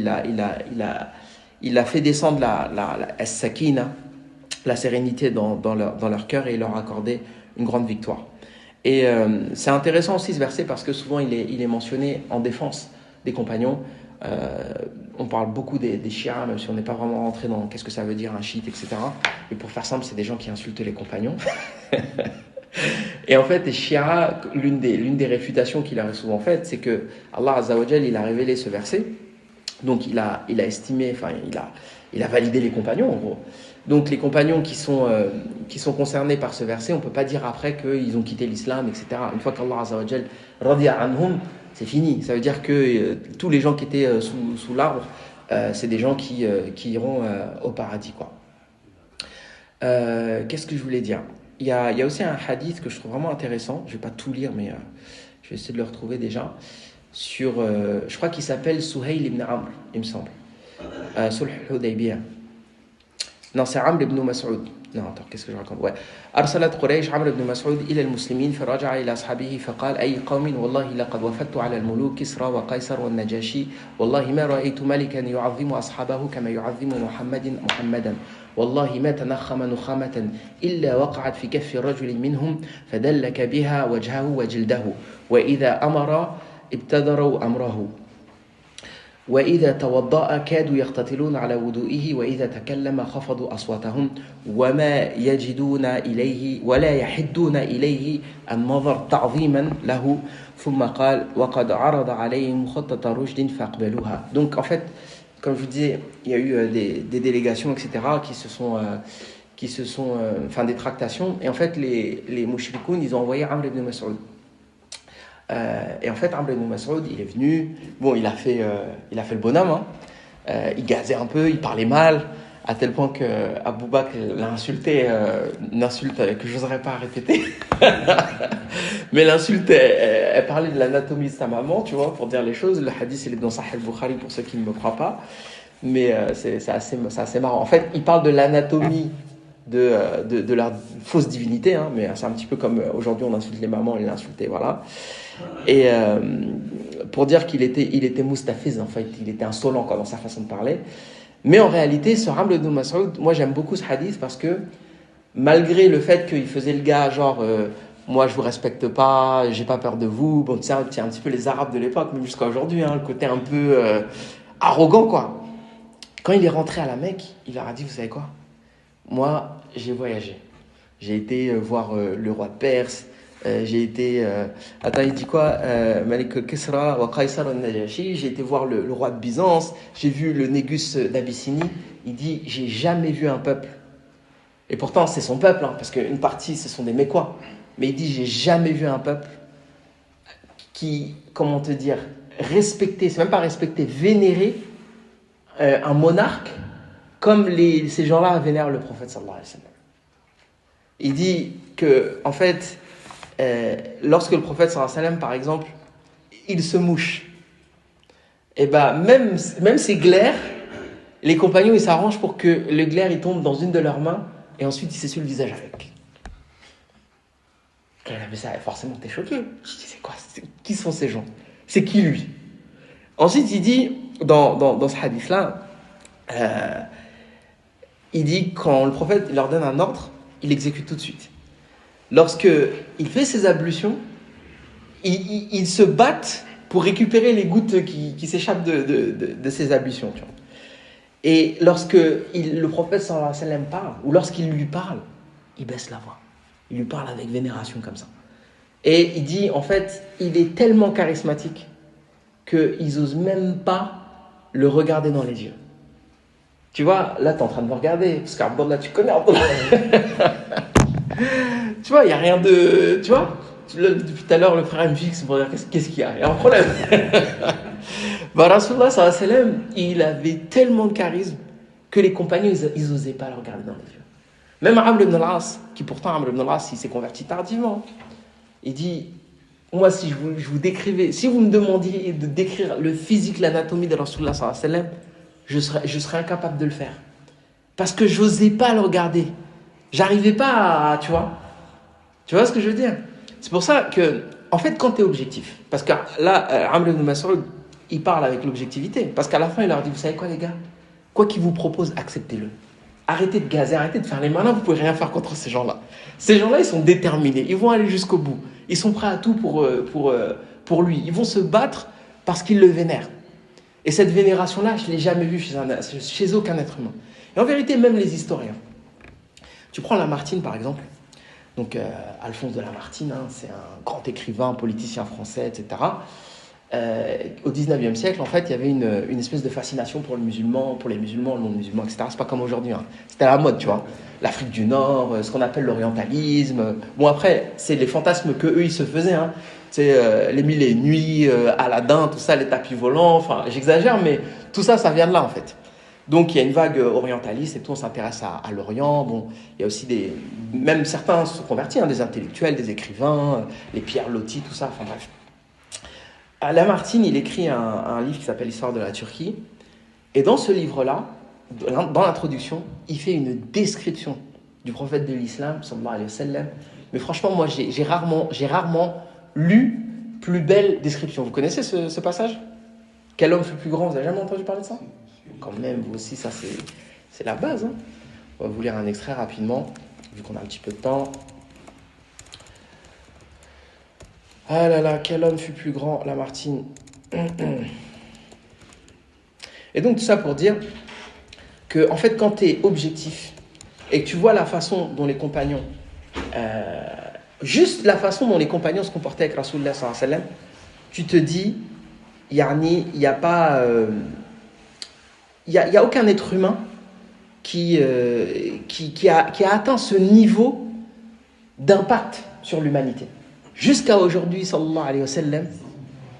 il a fait descendre la sakina, la sérénité dans leur cœur, et il leur a accordé une grande victoire. Et c'est intéressant aussi ce verset parce que souvent il est mentionné en défense des compagnons. On parle beaucoup des chiites, même si on n'est pas vraiment rentré dans qu'est-ce que ça veut dire un chiite, etc. Mais pour faire simple, c'est des gens qui insultent les compagnons. Et en fait, les chiites, l'une des réfutations qu'il a souvent faites, c'est que Allah Azza wa Jal, il a révélé ce verset. Donc il a estimé, enfin il a validé les compagnons en gros. Donc les compagnons qui sont concernés par ce verset, on ne peut pas dire après qu'ils ont quitté l'islam, etc. Une fois qu'Allah Azza wa Jal radiya anhum, c'est fini. Ça veut dire que tous les gens qui étaient sous l'arbre, c'est des gens qui iront au paradis, quoi. Qu'est-ce que je voulais dire ? Il y a aussi un hadith que je trouve vraiment intéressant. Je ne vais pas tout lire, mais je vais essayer de le retrouver déjà. Je crois qu'il s'appelle Suhayl ibn Amr, il me semble. Sulh al-Hudaybiyah. Non, c'est Amr ibn Mas'ud. Non, attends, qu'est-ce que je raconte? Ouais. أرسلت قريش عمرو بن مسعود إلى المسلمين فرجع إلى أصحابه فقال أي قوم والله لقد وفدت على الملوك كسرى وقيصر والنجاشي والله ما رأيت ملكا يعظم أصحابه كما يعظم محمدا والله ما تنخم نخامة إلا وقعت في كف رجل منهم فدلك بها وجهه وجلده وإذا أمر ابتدروا أمره وإذا توضأ كادوا يقتتلون على وضوئه وإذا تكلم خفضوا أصواتهم وما يجدون إليه ولا يحدون إليه النظر تعظيما له ثم قال وقد عرض عليهم خطة رشد فاقبلوها. Donc en fait, comme je vous disais, il y a eu des délégations, etc., qui se sont enfin des tractations, et en fait les mouchrikoun, ils ont envoyé Amr ibn Mas'ud. Et en fait, Amr ibn Mas'ud, il est venu, bon, il a fait le bonhomme, hein. Il gazait un peu, il parlait mal, à tel point que Abou Bakr l'a insulté, une insulte que je n'oserais pas répéter. Mais l'insulte, elle parlait de l'anatomie de sa maman, tu vois, pour dire les choses. Le hadith, il est dans Sahih al-Bukhari pour ceux qui ne me croient pas. Mais c'est assez marrant. En fait, il parle de l'anatomie de la fausse divinité, hein, mais c'est un petit peu comme aujourd'hui on insulte les mamans, il l'insultait, voilà. Et pour dire qu'il était moustafiz, en fait, il était insolent quoi, dans sa façon de parler. Mais en réalité, ce Amr ibn Mas'ud, moi j'aime beaucoup ce hadith parce que malgré le fait qu'il faisait le gars genre moi je vous respecte pas, j'ai pas peur de vous, bon c'est un petit peu les Arabes de l'époque, même jusqu'à aujourd'hui, hein, le côté un peu arrogant quoi. Quand il est rentré à la Mecque, il leur a dit, vous savez quoi? Moi, j'ai voyagé. J'ai été voir le roi de Perse. J'ai été... attends, il dit quoi? Malik Kisra wa Qaisar al-Najashi. J'ai été voir le roi de Byzance. J'ai vu le Négus d'Abyssinie. Il dit, j'ai jamais vu un peuple. Et pourtant, c'est son peuple, hein, parce qu'une partie, ce sont des Mécois. Mais il dit, j'ai jamais vu un peuple qui, comment te dire, respecter, c'est même pas respecter, vénérer un monarque comme ces gens-là vénèrent le prophète sallallahu alayhi wa sallam. Il dit que, en fait, lorsque le prophète sallallahu alayhi wa sallam, par exemple, il se mouche, et ben même ses glaires, les compagnons ils s'arrangent pour que le glaire il tombe dans une de leurs mains et ensuite il s'essuie le visage avec. Quand il a vu ça, forcément t'es choqué. Je dis c'est quoi? Qui sont ces gens? C'est qui lui? Ensuite il dit dans ce hadith-là, il dit quand le prophète il leur donne un ordre, il l'exécute tout de suite. Lorsque il fait ses ablutions, ils se battent pour récupérer les gouttes qui s'échappent de ses ablutions. Tu vois. Et lorsque le prophète sallallahu alayhi wa sallam parle, ou lorsqu'il lui parle, il baisse la voix. Il lui parle avec vénération comme ça. Et il dit, en fait, il est tellement charismatique qu'ils n'osent même pas le regarder dans les yeux. Tu vois, là, tu es en train de me regarder, parce qu'Abdallah, tu connais Abdallah. Tu vois, il n'y a rien de... Tu vois, depuis tout à l'heure, le frère me fixe pour dire qu'est-ce qu'il y a? Il y a un problème. Rasulullah sallallahu alayhi wa sallam, il avait tellement de charisme que les compagnons, ils n'osaient pas le regarder dans les yeux. Même Amr ibn al-As, qui pourtant, Amr ibn al-As, il s'est converti tardivement. Il dit, moi, si je vous décrivais, si vous me demandiez de décrire le physique, l'anatomie de Rasulullah sallallahu alayhi wa sallam, je serais incapable de le faire. Parce que je n'osais pas le regarder. J'arrivais pas à, tu vois ce que je veux dire? C'est pour ça que, en fait, quand tu es objectif, parce que là, Amr ibn Mas'ud, il parle avec l'objectivité. Parce qu'à la fin, il leur dit, vous savez quoi les gars? Quoi qu'il vous propose, acceptez-le. Arrêtez de gazer, arrêtez de faire les malins, vous ne pouvez rien faire contre ces gens-là. Ces gens-là, ils sont déterminés, ils vont aller jusqu'au bout. Ils sont prêts à tout pour lui. Ils vont se battre parce qu'ils le vénèrent. Et cette vénération-là, je ne l'ai jamais vue chez aucun être humain. Et en vérité, même les historiens. Tu prends Lamartine, par exemple. Donc, Alphonse de Lamartine, hein, c'est un grand écrivain, politicien français, etc. Au 19e siècle, en fait, il y avait une espèce de fascination pour les musulmans, le monde musulman, etc. C'est pas comme aujourd'hui. Hein. C'était à la mode, tu vois. L'Afrique du Nord, ce qu'on appelle l'orientalisme. Bon, après, c'est les fantasmes qu'eux, ils se faisaient. Hein. C'est les mille et une nuits, Aladdin, tout ça, les tapis volants. Enfin, j'exagère, mais tout ça, ça vient de là, en fait. Donc, il y a une vague orientaliste et tout, on s'intéresse à l'Orient. Bon, il y a aussi même certains se sont convertis, hein, des intellectuels, des écrivains, les Pierre Loti, tout ça, enfin bref. Lamartine, il écrit un livre qui s'appelle L'histoire de la Turquie. Et dans ce livre-là, dans l'introduction, il fait une description du prophète de l'islam, sallallahu alayhi wa sallam. Mais franchement, moi, j'ai rarement lu plus belle description. Vous connaissez ce passage? Quel homme fut plus grand? Vous n'avez jamais entendu parler de ça? Quand même, vous aussi, ça c'est la base. Hein. On va vous lire un extrait rapidement, vu qu'on a un petit peu de temps. Ah là là, quel homme fut plus grand, Lamartine. Et donc tout ça pour dire que, en fait, quand tu es objectif et que tu vois la façon dont les compagnons, juste la façon dont les compagnons se comportaient avec Rasulullah sallallahu alayhi wa sallam, tu te dis, yani, il n'y a pas, il y a aucun être humain qui a atteint ce niveau d'impact sur l'humanité. Jusqu'à aujourd'hui, sallallahu alayhi wa sallam,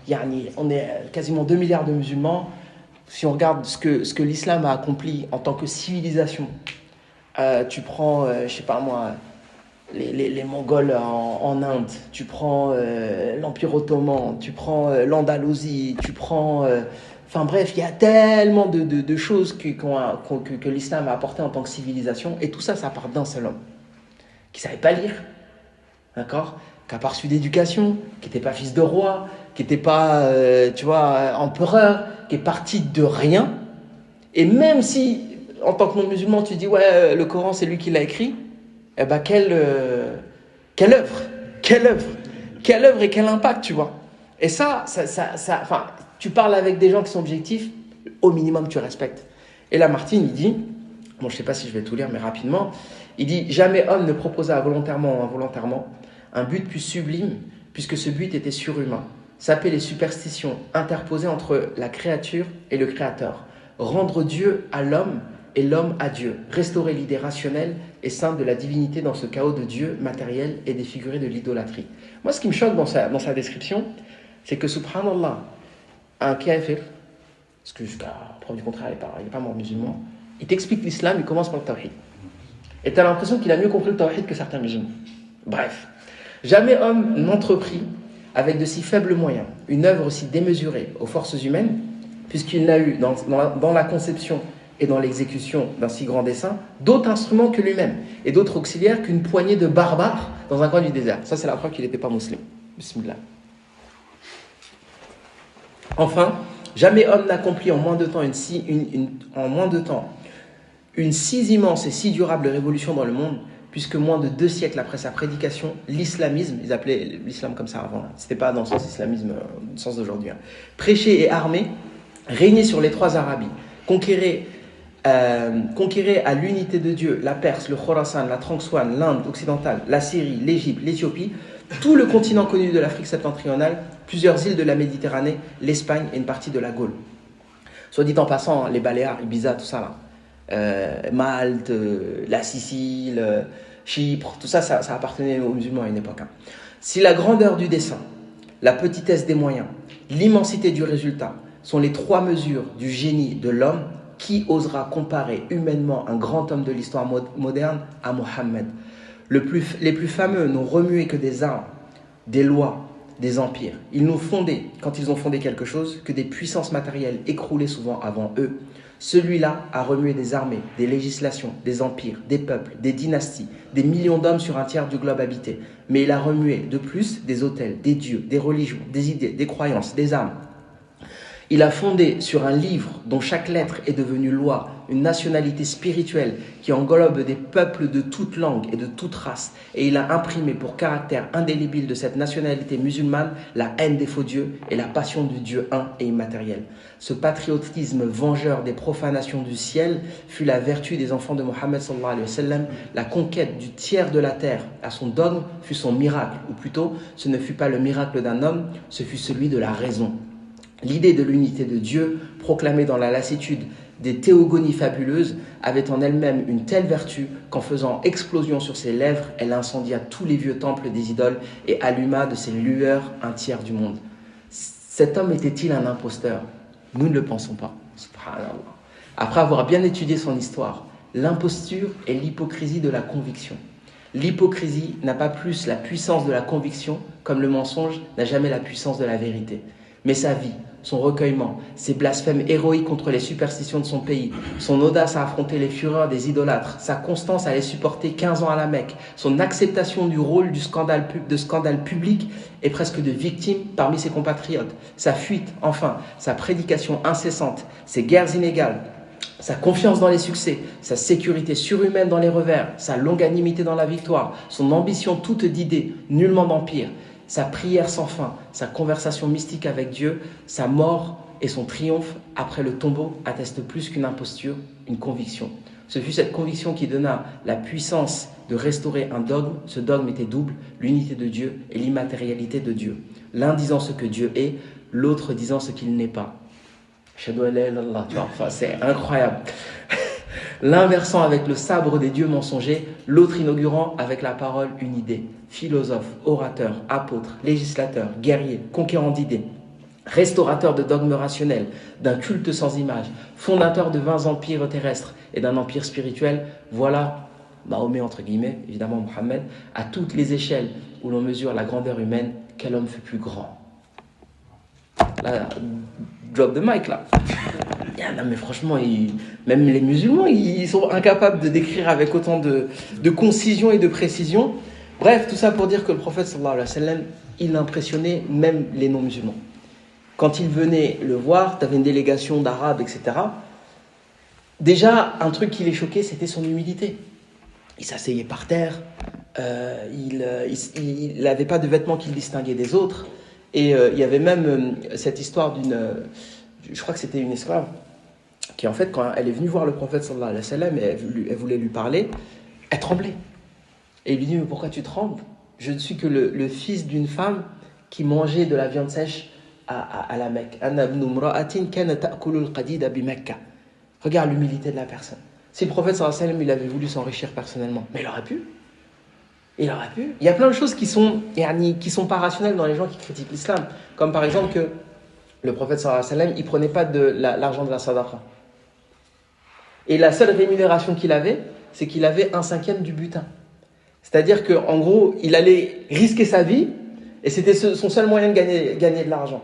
yani, on est quasiment 2 milliards de musulmans. Si on regarde ce que l'islam a accompli en tant que civilisation, tu prends, je sais pas moi, les Mongols en Inde, tu prends l'Empire ottoman, tu prends l'Andalousie, tu prends... Enfin bref, il y a tellement de choses que l'islam a apporté en tant que civilisation, et tout ça, ça part d'un seul homme, qui ne savait pas lire, d'accord, qui n'a pas reçu d'éducation, qui n'était pas fils de roi, qui n'était pas, empereur, qui est parti de rien. Et même si, en tant que non-musulman, tu dis, ouais, le Coran, c'est lui qui l'a écrit, eh ben, quelle œuvre et quel impact, tu vois. Et ça, tu parles avec des gens qui sont objectifs, au minimum, tu respectes. Et Lamartine, il dit, bon, je ne sais pas si je vais tout lire, mais rapidement, il dit, jamais homme ne proposa volontairement ou involontairement un but plus sublime, puisque ce but était surhumain. Saper les superstitions interposées entre la créature et le créateur. Rendre Dieu à l'homme et l'homme à Dieu. Restaurer l'idée rationnelle et sainte de la divinité dans ce chaos de Dieu matériel et défiguré de l'idolâtrie. Moi, ce qui me choque dans sa description, c'est que, subhanallah, un kafir, parce que jusqu'à preuve du contraire, il n'est pas mort musulman, il t'explique l'islam, il commence par le tawhid. Et tu as l'impression qu'il a mieux compris le tawhid que certains musulmans. Bref. Jamais homme n'entreprit, avec de si faibles moyens, une œuvre aussi démesurée aux forces humaines, puisqu'il n'a eu, dans la conception et dans l'exécution d'un si grand dessein, d'autres instruments que lui-même, et d'autres auxiliaires qu'une poignée de barbares dans un coin du désert. Ça, c'est la preuve qu'il n'était pas musulman. Bismillah. Enfin, jamais homme n'accomplit en moins de temps une si immense et si durable révolution dans le monde, puisque moins de 2 siècles après sa prédication, l'islamisme, ils appelaient l'islam comme ça avant, c'était pas dans le sens islamisme, dans le sens d'aujourd'hui, prêché et armé, régner sur les 3 Arabies, conquérir à l'unité de Dieu la Perse, le Khorasan, la Tranxouane, l'Inde occidentale, la Syrie, l'Égypte, l'Éthiopie, tout le continent connu de l'Afrique septentrionale, plusieurs îles de la Méditerranée, l'Espagne et une partie de la Gaule. Soit dit en passant, les Baléares, Ibiza, tout ça là, Malte, la Sicile, Chypre, tout ça, ça appartenait aux musulmans à une époque. Hein. Si la grandeur du dessein, la petitesse des moyens, l'immensité du résultat sont les 3 mesures du génie de l'homme, qui osera comparer humainement un grand homme de l'histoire moderne à Mohammed? Les plus fameux n'ont remué que des armes, des lois, des empires. Ils n'ont fondé, quand ils ont fondé quelque chose, que des puissances matérielles écroulées souvent avant eux. Celui-là a remué des armées, des législations, des empires, des peuples, des dynasties, des millions d'hommes sur un tiers du globe habité. Mais il a remué de plus des autels, des dieux, des religions, des idées, des croyances, des âmes. Il a fondé sur un livre dont chaque lettre est devenue loi, une nationalité spirituelle qui englobe des peuples de toute langue et de toute race. Et il a imprimé pour caractère indélébile de cette nationalité musulmane la haine des faux dieux et la passion du Dieu un et immatériel. Ce patriotisme vengeur des profanations du ciel fut la vertu des enfants de Mohammed sallallahu alayhi wa sallam. La conquête du tiers de la terre à son dogme fut son miracle, ou plutôt, ce ne fut pas le miracle d'un homme, ce fut celui de la raison. L'idée de l'unité de Dieu, proclamée dans la lassitude des théogonies fabuleuses, avait en elle-même une telle vertu qu'en faisant explosion sur ses lèvres, elle incendia tous les vieux temples des idoles et alluma de ses lueurs un tiers du monde. Cet homme était-il un imposteur? Nous ne le pensons pas. Subhanallah. Après avoir bien étudié son histoire, l'imposture est l'hypocrisie de la conviction. L'hypocrisie n'a pas plus la puissance de la conviction, comme le mensonge n'a jamais la puissance de la vérité. Mais sa vie, son recueillement, ses blasphèmes héroïques contre les superstitions de son pays, son audace à affronter les fureurs des idolâtres, sa constance à les supporter 15 ans à la Mecque, son acceptation du rôle de scandale public et presque de victime parmi ses compatriotes, sa fuite, enfin, sa prédication incessante, ses guerres inégales, sa confiance dans les succès, sa sécurité surhumaine dans les revers, sa longanimité dans la victoire, son ambition toute d'idées, nullement d'empire, sa prière sans fin, sa conversation mystique avec Dieu, sa mort et son triomphe après le tombeau attestent plus qu'une imposture, une conviction. Ce fut cette conviction qui donna la puissance de restaurer un dogme. Ce dogme était double, l'unité de Dieu et l'immatérialité de Dieu. L'un disant ce que Dieu est, l'autre disant ce qu'il n'est pas. Ashhadu an la ilaha illallah, tu vois, enfin, c'est incroyable. L'un versant avec le sabre des dieux mensongers, l'autre inaugurant avec la parole une idée. Philosophe, orateur, apôtre, législateur, guerrier, conquérant d'idées, restaurateur de dogmes rationnels, d'un culte sans image, fondateur de 20 empires terrestres et d'un empire spirituel, voilà Mahomet, entre guillemets, évidemment Mohammed, à toutes les échelles où l'on mesure la grandeur humaine, quel homme fut plus grand. Là, drop the mic là. Non mais franchement, même les musulmans, ils sont incapables de décrire avec autant de concision et de précision. Bref, tout ça pour dire que le prophète sallallahu alayhi wa sallam, il impressionnait même les non-musulmans. Quand ils venaient le voir, tu avais une délégation d'Arabes, etc. Déjà, un truc qui les choquait, c'était son humilité. Il s'asseyait par terre, il n'avait pas de vêtements qui le distinguaient des autres. Et il y avait même cette histoire je crois que c'était une esclave, qui en fait, quand elle est venue voir le prophète sallallahu alayhi wa sallam, et elle voulait lui parler, elle tremblait. Et il lui dit, mais pourquoi tu trembles? Je ne suis que le fils d'une femme qui mangeait de la viande sèche à la Mecque. Regarde l'humilité de la personne. Si le prophète sallallahu alayhi wa sallam, il avait voulu s'enrichir personnellement, mais il aurait pu. Il y a plein de choses qui sont pas rationnelles dans les gens qui critiquent l'islam. Comme par exemple que le prophète sallallahu alayhi wa sallam, il prenait pas de l'argent de la sadaqa. Et la seule rémunération qu'il avait, c'est qu'il avait 1/5 du butin. C'est-à-dire qu'en gros, il allait risquer sa vie et c'était son seul moyen de gagner de l'argent.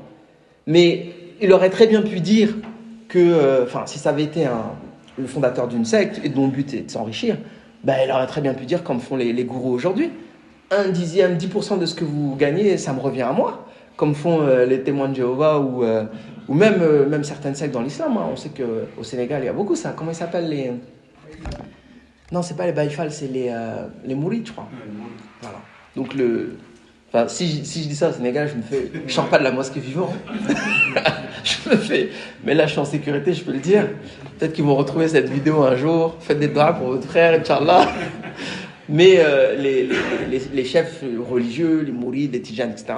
Mais il aurait très bien pu dire que, si ça avait été le fondateur d'une secte et dont le but est de s'enrichir, il aurait très bien pu dire, comme font les gourous aujourd'hui, 1/10, 10% de ce que vous gagnez, ça me revient à moi, comme font les témoins de Jéhovah ou même certaines sectes dans l'islam. On sait qu'au Sénégal, il y a beaucoup ça. Comment ils s'appellent les... Non, c'est pas les baïfal, c'est les mourides, je crois. Voilà. Donc, si je dis ça au Sénégal, je sors pas de la mosquée vivant. Je me fais... Mais là, je suis en sécurité, je peux le dire. Peut-être qu'ils vont retrouver cette vidéo un jour. Faites des doigts pour votre frère, Inch'Allah. Mais les chefs religieux, les mourides, les tijanes, etc.,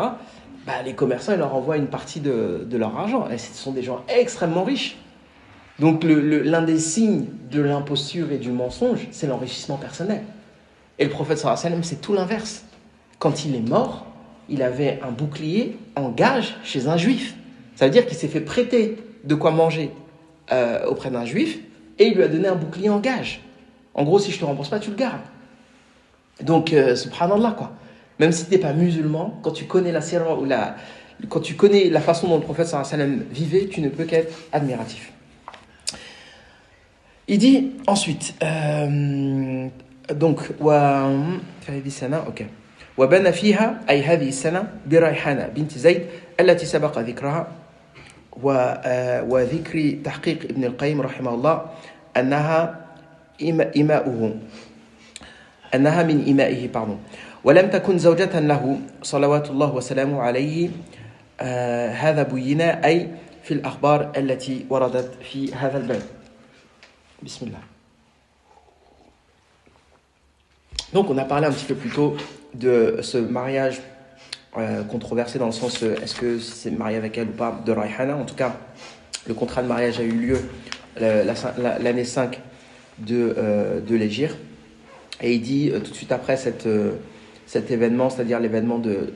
les commerçants, ils leur envoient une partie de leur argent. Et ce sont des gens extrêmement riches. Donc, l'un des signes de l'imposture et du mensonge, c'est l'enrichissement personnel. Et le prophète sallallahu alayhi wa sallam, c'est tout l'inverse. Quand il est mort, il avait un bouclier en gage chez un juif. Ça veut dire qu'il s'est fait prêter de quoi manger auprès d'un juif et il lui a donné un bouclier en gage. En gros, si je ne te rembourse pas, tu le gardes. Donc, subhanallah, quoi. Même si tu n'es pas musulman, quand tu connais la sira ou quand tu connais la façon dont le prophète sallallahu alayhi wa sallam vivait, tu ne peux qu'être admiratif. Il dit ensuite, donc, وبنى فيها أي هذه السنة بريحانة بنت زيد التي سبق ذكرها وذكر تحقيق ابن القيم رحمه الله أنها من إمائه ولم تكن زوجة له صلوات الله وسلامه عليه هذا بينا أي في الأخبار التي وردت في هذا الباب. بسم الله. Donc on a parlé un petit peu plus tôt de ce mariage controversé dans le sens est-ce que c'est marié avec elle ou pas de Rayhana. En tout cas, le contrat de mariage a eu lieu l'année 5 de l'Hégire. Et il dit tout de suite après cet événement, c'est-à-dire l'événement de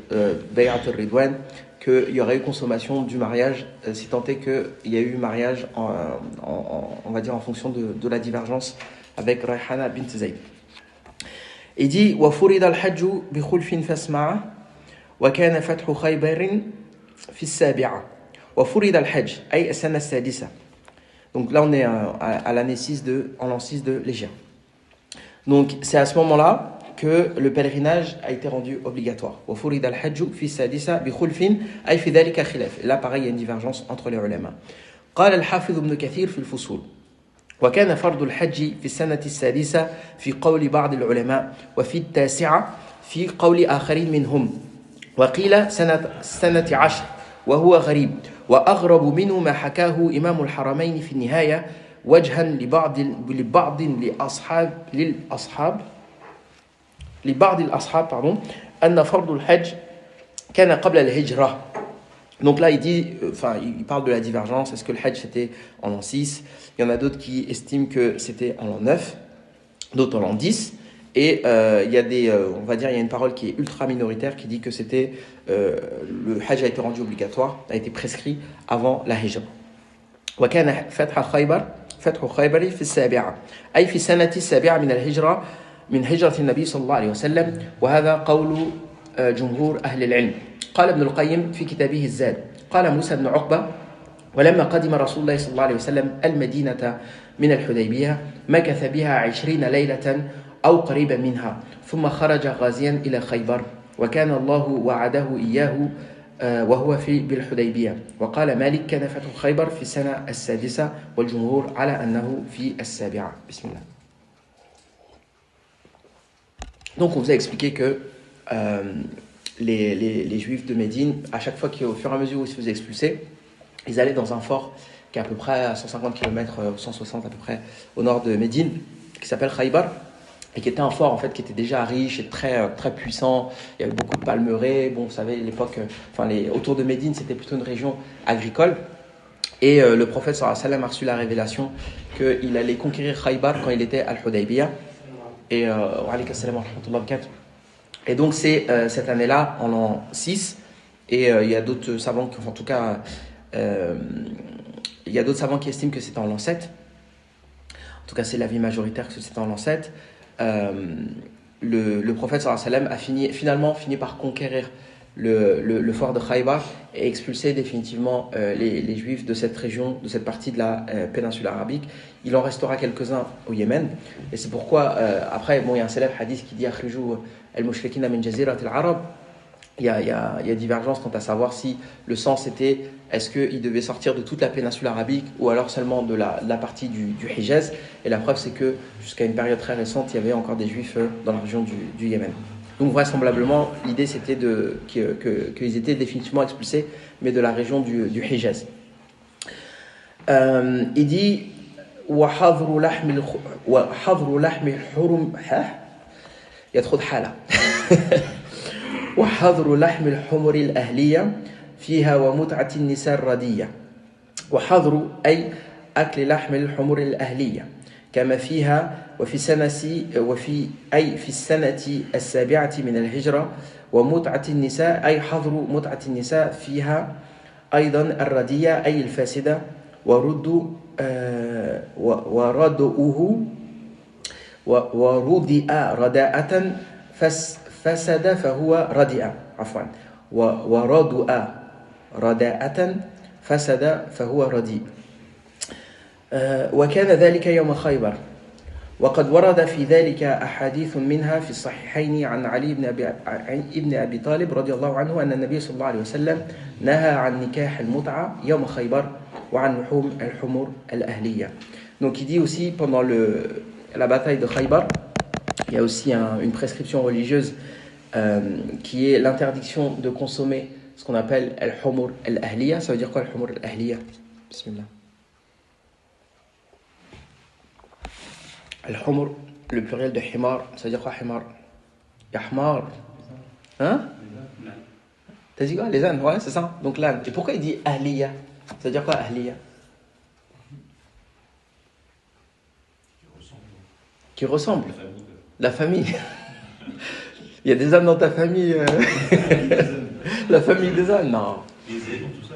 Bay'at al-Ridwan, qu'il y aurait eu consommation du mariage, si tant est qu'il y a eu mariage on va dire en fonction de la divergence avec Rayhana bint Zayd. Il dit وَفُرِضَ الْحَجُّ بِخُلْفٍ فَاسْمَعَ وَكَانَ فَتْحُ خَيْبَرٍ في السابعة وفرض الحج أي السنة السادسة. Donc là on est à l'année 6 en l'an 6 de l'Hégire. Donc c'est à ce moment-là que le pèlerinage a été rendu obligatoire. وفرض الحج في السادسة بخلف أي في ذلك خلاف. Là pareil il y a une divergence entre les ulama. قال الحافظ ابن كثير في الفصول وكان فرض الحج في السنة السادسة في قول بعض العلماء وفي التاسعة في قول آخرين منهم وقيل سنة 10 وهو غريب وأغرب منه ما حكاه إمام الحرمين في النهاية وجها لبعض الأصحاب أن فرض الحج كان قبل الهجرة. Donc là, il parle de la divergence. Est-ce que le Hajj c'était en l'an 6? Il y en a d'autres qui estiment que c'était en l'an 9, d'autres en l'an 10. Et il y a on va dire, il y a une parole qui est ultra minoritaire qui dit que c'était le Hajj a été rendu obligatoire, a été prescrit avant la Hijra. وكان فتح خيبر في السابعة أي في السنة السابعة من هجرة النبي صلى الله عليه وسلم وهذا قول جمهور أهل العلم. قال ابن القيم في كتابه الزاد قال موسى بن عقبة ولما قدم رسول الله صلى الله عليه وسلم المدينة من الحديبية مكث بها 20 ليلة أو قريبا منها ثم خرج غازيا إلى خيبر وكان الله وعده إياه وهو بالحديبية. وقال مالك كان فتح خيبر في السنة السادسة والجمهور على أنه في السابعة. بسم الله. Donc on vous a expliqué que les Juifs de Médine, à chaque fois qu'au fur et à mesure où ils se faisaient expulser, ils allaient dans un fort qui est à peu près à 150 km, 160 à peu près au nord de Médine, qui s'appelle Khaybar, et qui était un fort en fait qui était déjà riche et très puissant. Il y avait beaucoup de palmeraies. Bon, vous savez, l'époque, autour de Médine, c'était plutôt une région agricole. Et le prophète sallallahu alayhi wa sallam a reçu la révélation qu'il allait conquérir Khaybar quand il était à Al-Hudaybiyah. Et wa alayka salam wa rahmatullahi wa barakatuh. Et donc c'est cette année-là, en l'an 6, et il y a d'autres savants qui, en tout cas, il y a d'autres savants qui estiment que c'était en l'an 7. En tout cas, c'est l'avis majoritaire que c'était en l'an 7. Le prophète sallallahu alayhi wa sallam a finalement fini par conquérir le fort de Khaybar et expulser définitivement les Juifs de cette région, de cette partie de la péninsule arabique. Il en restera quelques-uns au Yémen. Et c'est pourquoi, après, il y a un célèbre hadith qui dit « Akhrijou al-mushrikina min jazirat al-arab ». Il y a divergence quant à savoir si le sens était est-ce qu'il devait sortir de toute la péninsule arabique ou alors seulement de la partie du Hijaz. Et la preuve, c'est que jusqu'à une période très récente, il y avait encore des Juifs dans la région du Yémen. Donc vraisemblablement, l'idée c'était qu'ils étaient définitivement expulsés, mais de la région du Hijaz. Il dit وحظر لحم الحرم il y a trop de hala. وحظر لحم الحمر الأهلية فيها ومتعة النساء الردية. وحظر أي أكل لحم الحمر الأهلية كما فيها في السنة السابعة من الهجرة. ومتعة النساء أي حظر متعة النساء فيها أيضا الردية أي الفاسدة. وردئ رداءة فسد فهو ردئ عفوا وردئ رداءة فسد فهو رديء. وكان ذلك يوم خيبر. وقد ورد في ذلك أحاديث منها في الصحيحين عن علي بن أبي طالب رضي الله عنه أن النبي صلى الله عليه وسلم نهى عن نكاح المتعة يوم خيبر وعن لحوم الحمر الأهلية. Donc il dit aussi pendant la bataille de Khaybar, il y a aussi une prescription religieuse qui est l'interdiction de consommer ce qu'on appelle al-humur al-ahliya. Ça veut dire quoi al-humur al-ahliya? Bismillah. Al-humur, le pluriel de himar, ça veut dire quoi himar? Yahmar. Hein? T'as dit quoi? Les ânes, ouais, c'est ça. Donc l'âne. Et pourquoi il dit ahliya? Ça veut dire quoi ahliya? Qui ressemble. La famille. Il y a des ânes dans ta famille. La famille des ânes, non. Les zèbres, tout ça.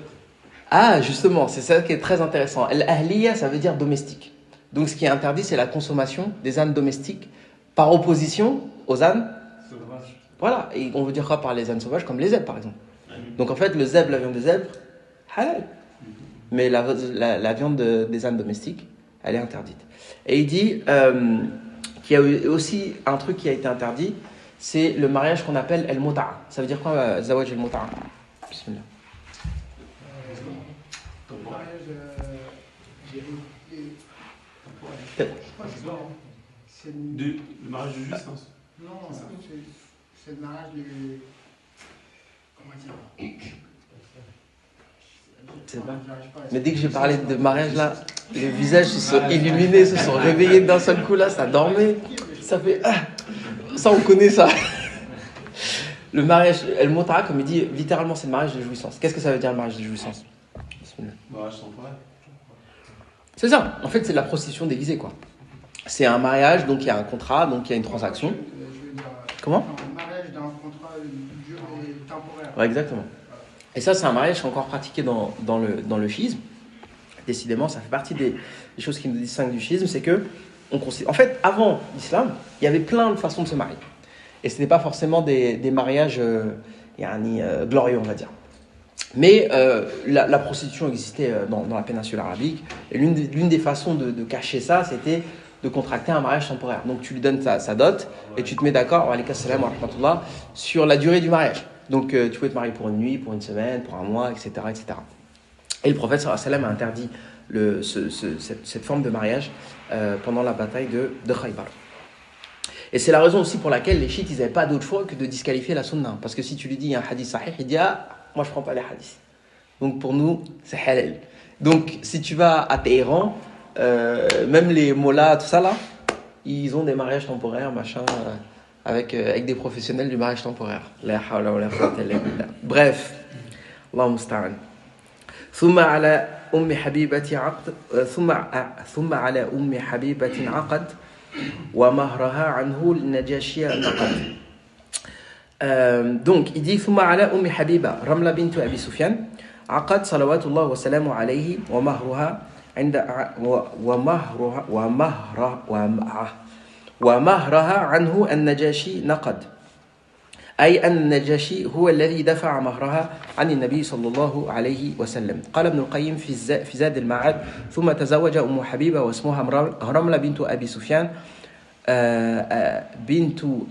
Ah, justement, c'est ça qui est très intéressant. Al-ahliya, ça veut dire domestique. Donc, ce qui est interdit, c'est la consommation des ânes domestiques par opposition aux ânes sauvages. Voilà. Et on veut dire quoi par les ânes sauvages? Comme les zèbres, par exemple. Donc, en fait, le zèbre, la viande de zèbre, halal. mais la viande des ânes domestiques, elle est interdite. Et il dit qu'il y a aussi un truc qui a été interdit, c'est le mariage qu'on appelle El Muta'a. Ça veut dire quoi, Zawaj El Muta'a? Bismillah. Le mariage, c'est Le mariage de jouissance. non, c'est le mariage de. Comment dire? C'est pas. Mais dès que j'ai parlé de mariage là, les visages se sont illuminés, se sont réveillés d'un seul coup là, ça dormait. Ça fait. Ça, on connaît ça. Le mariage, El Muta'a, comme il dit, littéralement, c'est le mariage de jouissance. Qu'est-ce que ça veut dire le mariage de jouissance? Mariage temporaire. C'est ça. En fait, c'est de la prostitution déguisée, quoi. C'est un mariage, donc il y a un contrat, donc il y a une transaction. Je veux dire, Comment? un mariage d'un contrat dur et temporaire. Ouais, exactement. Et ça, c'est un mariage qui est encore pratiqué dans le schisme. Décidément, ça fait partie des choses qui nous distinguent du schisme, c'est que en fait, avant l'islam, il y avait plein de façons de se marier. Et ce n'était pas forcément des mariages glorieux, on va dire. Mais la prostitution existait dans la péninsule arabique. Et l'une des façons de cacher ça, c'était de contracter un mariage temporaire. Donc tu lui donnes sa dot et tu te mets d'accord, alayka salam wa rahmatullah, sur la durée du mariage. Donc tu peux te marier pour une nuit, pour une semaine, pour un mois, etc. etc. Et le prophète sallallahu alayhi wa sallam a interdit cette forme de mariage pendant la bataille de Khaybar. Et c'est la raison aussi pour laquelle les chiites, ils n'avaient pas d'autre choix que de disqualifier la sunna. Parce que si tu lui dis il y a un hadith sahih, il dit moi je ne prends pas les hadiths. Donc pour nous, c'est halal. Donc si tu vas à Téhéran, même les mollahs, tout ça là, ils ont des mariages temporaires, machin, avec des professionnels du mariage temporaire. La hawla wa la quwwata illa billah. Bref, Allahu musta'an. ثم على أم حبيبة عقد ثم على أم حبيبة عقد ومهرها عنه النجاشي نقد. Donc il dit ثم على أم حبيبة رملة بنت أبي سفيان عقد صلوات الله وسلامه عليه ومهرها ومهرها عنه النجاشي نقد. أي أن النجاشي هو الذي دفع مهرها عن النبي صلى الله عليه وسلم. قال ابن القيم في زاد المعاد ثم تزوج أم حبيبة واسمها رملة بنت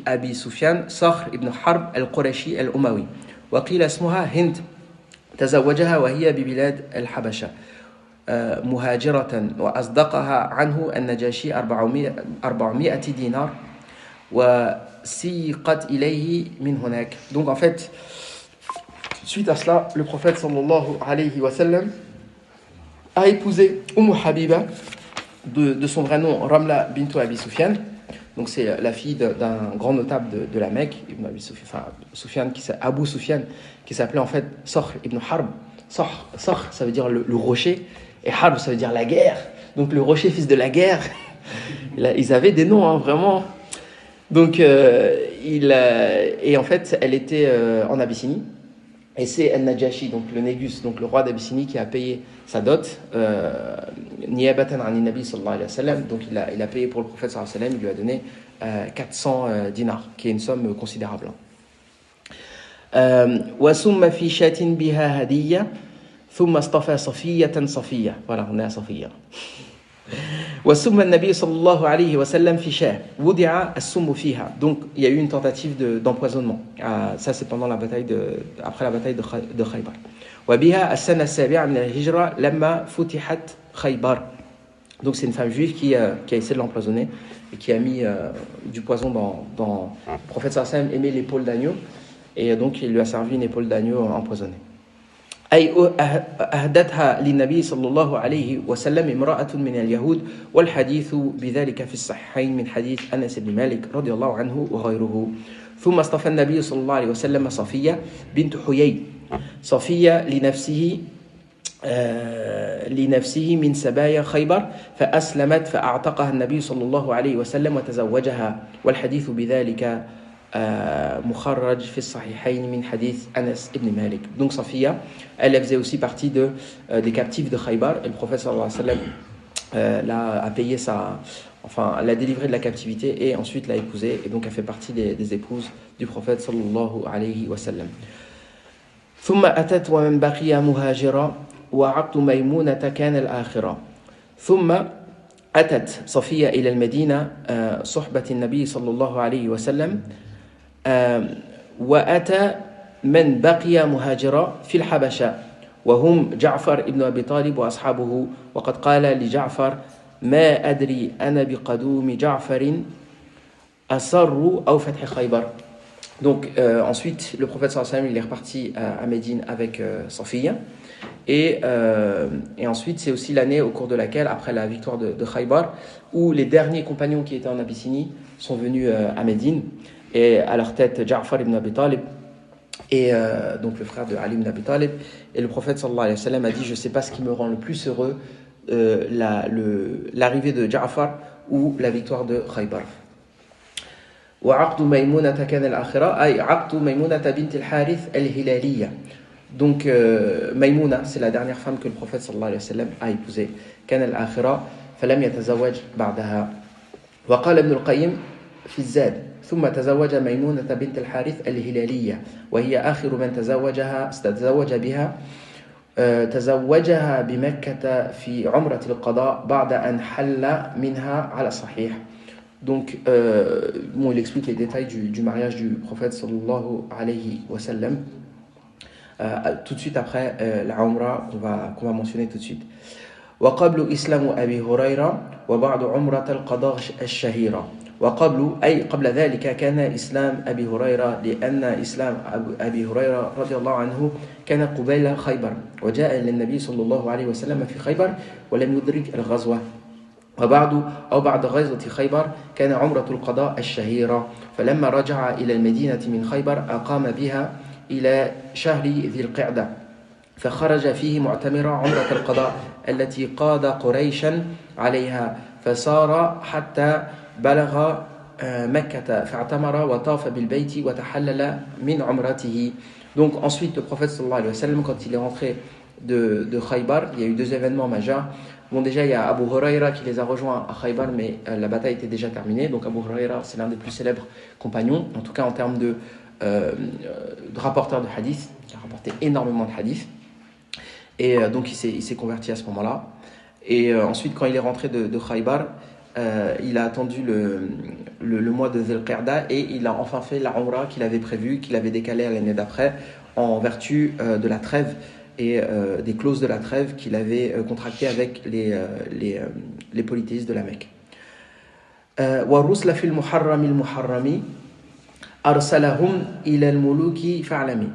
أبي سفيان صخر ابن حرب القرشي الأموي وقيل اسمها هند تزوجها وهي ببلاد الحبشة مهاجرة وأصدقها عنه النجاشي 400 دينار وسيقت إليه من هناك. Donc en fait, suite à cela, le prophète sallallahu alayhi wa sallam a épousé Habiba de son vrai nom Ramla bintu Abi Sufyan. Donc c'est la fille d'un grand notable de la Mecque, Ibn Abi Sufyan, Abu Sufyan, qui s'appelait en fait Sakhr ibn Harb. Sakhr, ça veut dire le rocher, et Harb, ça veut dire la guerre. Donc le rocher, fils de la guerre. Ils avaient des noms, hein, vraiment. Donc, et en fait, elle était en Abyssinie. Et c'est Al-Najashi, donc le Négus, donc le roi d'Abyssinie, qui a payé sa dot, Niyabatan an Nabi sallallahu alayhi wa sallam. Donc il a payé pour le prophète sallallahu alayhi wa sallam, il lui a donné 400 dinars, qui est une somme considérable. وَسُمَّ فِي شَاتٍ بِهَا هَدِيَّةٍ ثُمَّ اصْطَفَى صَفِيَّةً صَفِيَّةً. Voilà, on est à Safiya. وَسُمَّ النَّبِيُّ صلى الله عليه وسلم في شاة وُضِعَ السُّمُّ فيها. Donc il y a eu une tentative d'empoisonnement. Ça c'est pendant après la bataille de Khaybar. وبها السنة السابعة من الهجرة لما فتحت خيبر. Donc c'est une femme juive qui a essayé de l'empoisonner et qui a mis du poison dans le prophète sallallahu alayhi wa sallam aimait l'épaule d'agneau et donc il lui a servi une épaule d'agneau empoisonnée. أي أهدتها للنبي صلى الله عليه وسلم امرأة من اليهود والحديث بذلك في الصحيحين من حديث أنس بن مالك رضي الله عنه وغيره. ثم اصطفى النبي صلى الله عليه وسلم صفية بنت حيي صفية لنفسه من سبايا خيبر فأسلمت فأعتقها النبي صلى الله عليه وسلم وتزوجها والحديث بذلك مخرج في الصحيحين من حديث أنس ibn Malik. Donc Safiya, elle faisait aussi partie des captifs de Khaybar et le prophète sallallahu alayhi wa sallam a payé l'a délivrée de la captivité et ensuite l'a épousée et donc elle fait partie des épouses du prophète sallallahu alayhi wa sallam. ثم أتت ومن بقي مهاجرا وعقد ميمونة كان الآخرة ثم أتت صفية إلى المدينة صحبة النبي صلى الله عليه وسلم وأتى من بقي مهاجرا في الحبشة وهم جعفر ابن أبي طالب وأصحابه وقد قال لجعفر ما أدري أنا بقدوم جعفر أسر أو فتح خيبر. Donc ensuite le prophète sallallahu alayhi wa sallam il est reparti à Médine avec Safiya et ensuite c'est aussi l'année au cours de laquelle après la victoire de Khaybar où les derniers compagnons qui étaient en Abyssinie sont venus à Médine et à leur tête Ja'far ibn Abi Talib et donc le frère de Ali ibn Abi Talib et le prophète sallallahu alayhi wa sallam a dit je sais pas ce qui me rend le plus heureux l'arrivée de Ja'far ou la victoire de Khaybar. وعقد ميمونة كان الآخرة أي عقد ميمونة بنت الحارث الهلالية. Donc Maïmouna c'est la dernière femme que le prophète sallallahu alayhi wa sallam a épousée. كان الآخرة فلم يتزوج بعدها. وقال ابن القيم في الزاد ثم تزوج ميمونة بنت الحارث الهلالية وهي آخر من تزوج بها تزوجها بمكة في عمرة القضاء بعد أن حل منها على الصحيح. Donc, il explique les détails du mariage du prophète sallallahu alayhi wa sallam tout de suite après la Umrah qu'on va mentionner tout de suite. وقبل إسلام أبي هريرة وبعد عمرة القضاء الشهيرة. وقبل أي قبل ذلك كان إسلام أبي هريرة لأن إسلام أبي هريرة رضي الله عنه كان قبيل خيبر وجاء للنبي صلى الله عليه وسلم في خيبر ولم يدرك الغزوة. بعد غزوة خيبر كان عمرة القضاء الشهيرة فلما رجع إلى المدينة من خيبر أقام بها إلى شهر ذي القعدة فخرج فيه معتمرا عمرة القضاء التي قاد قريشا عليها فسار حتى بلغ مكة فاعتمر وطاف بالبيت وتحلل من عمرته. Donc ensuite le prophète sallallahu alayhi wa sallam quand il est rentré de Khaybar, il y a eu deux événements majeurs. Bon, déjà, il y a Abu Huraira qui les a rejoints à Khaybar, mais la bataille était déjà terminée. Donc, Abu Huraira, c'est l'un des plus célèbres compagnons, en tout cas en termes de rapporteur de hadith. Il a rapporté énormément de hadith. Et donc, il s'est converti à ce moment-là. Et ensuite, quand il est rentré de Khaybar, il a attendu le mois de Dhul Qa'da et il a enfin fait la Umrah qu'il avait prévue, qu'il avait décalée à l'année d'après, en vertu de la trêve et des clauses de la trêve qu'il avait contractées avec les polythéistes de la Mecque. وَالرُّسْلَ فِي الْمُحَرَّمِ الْمُحَرَّمِ أَرْسَلَهُمْ إِلَى الْمُلُوكِ فَاعْلَمِ.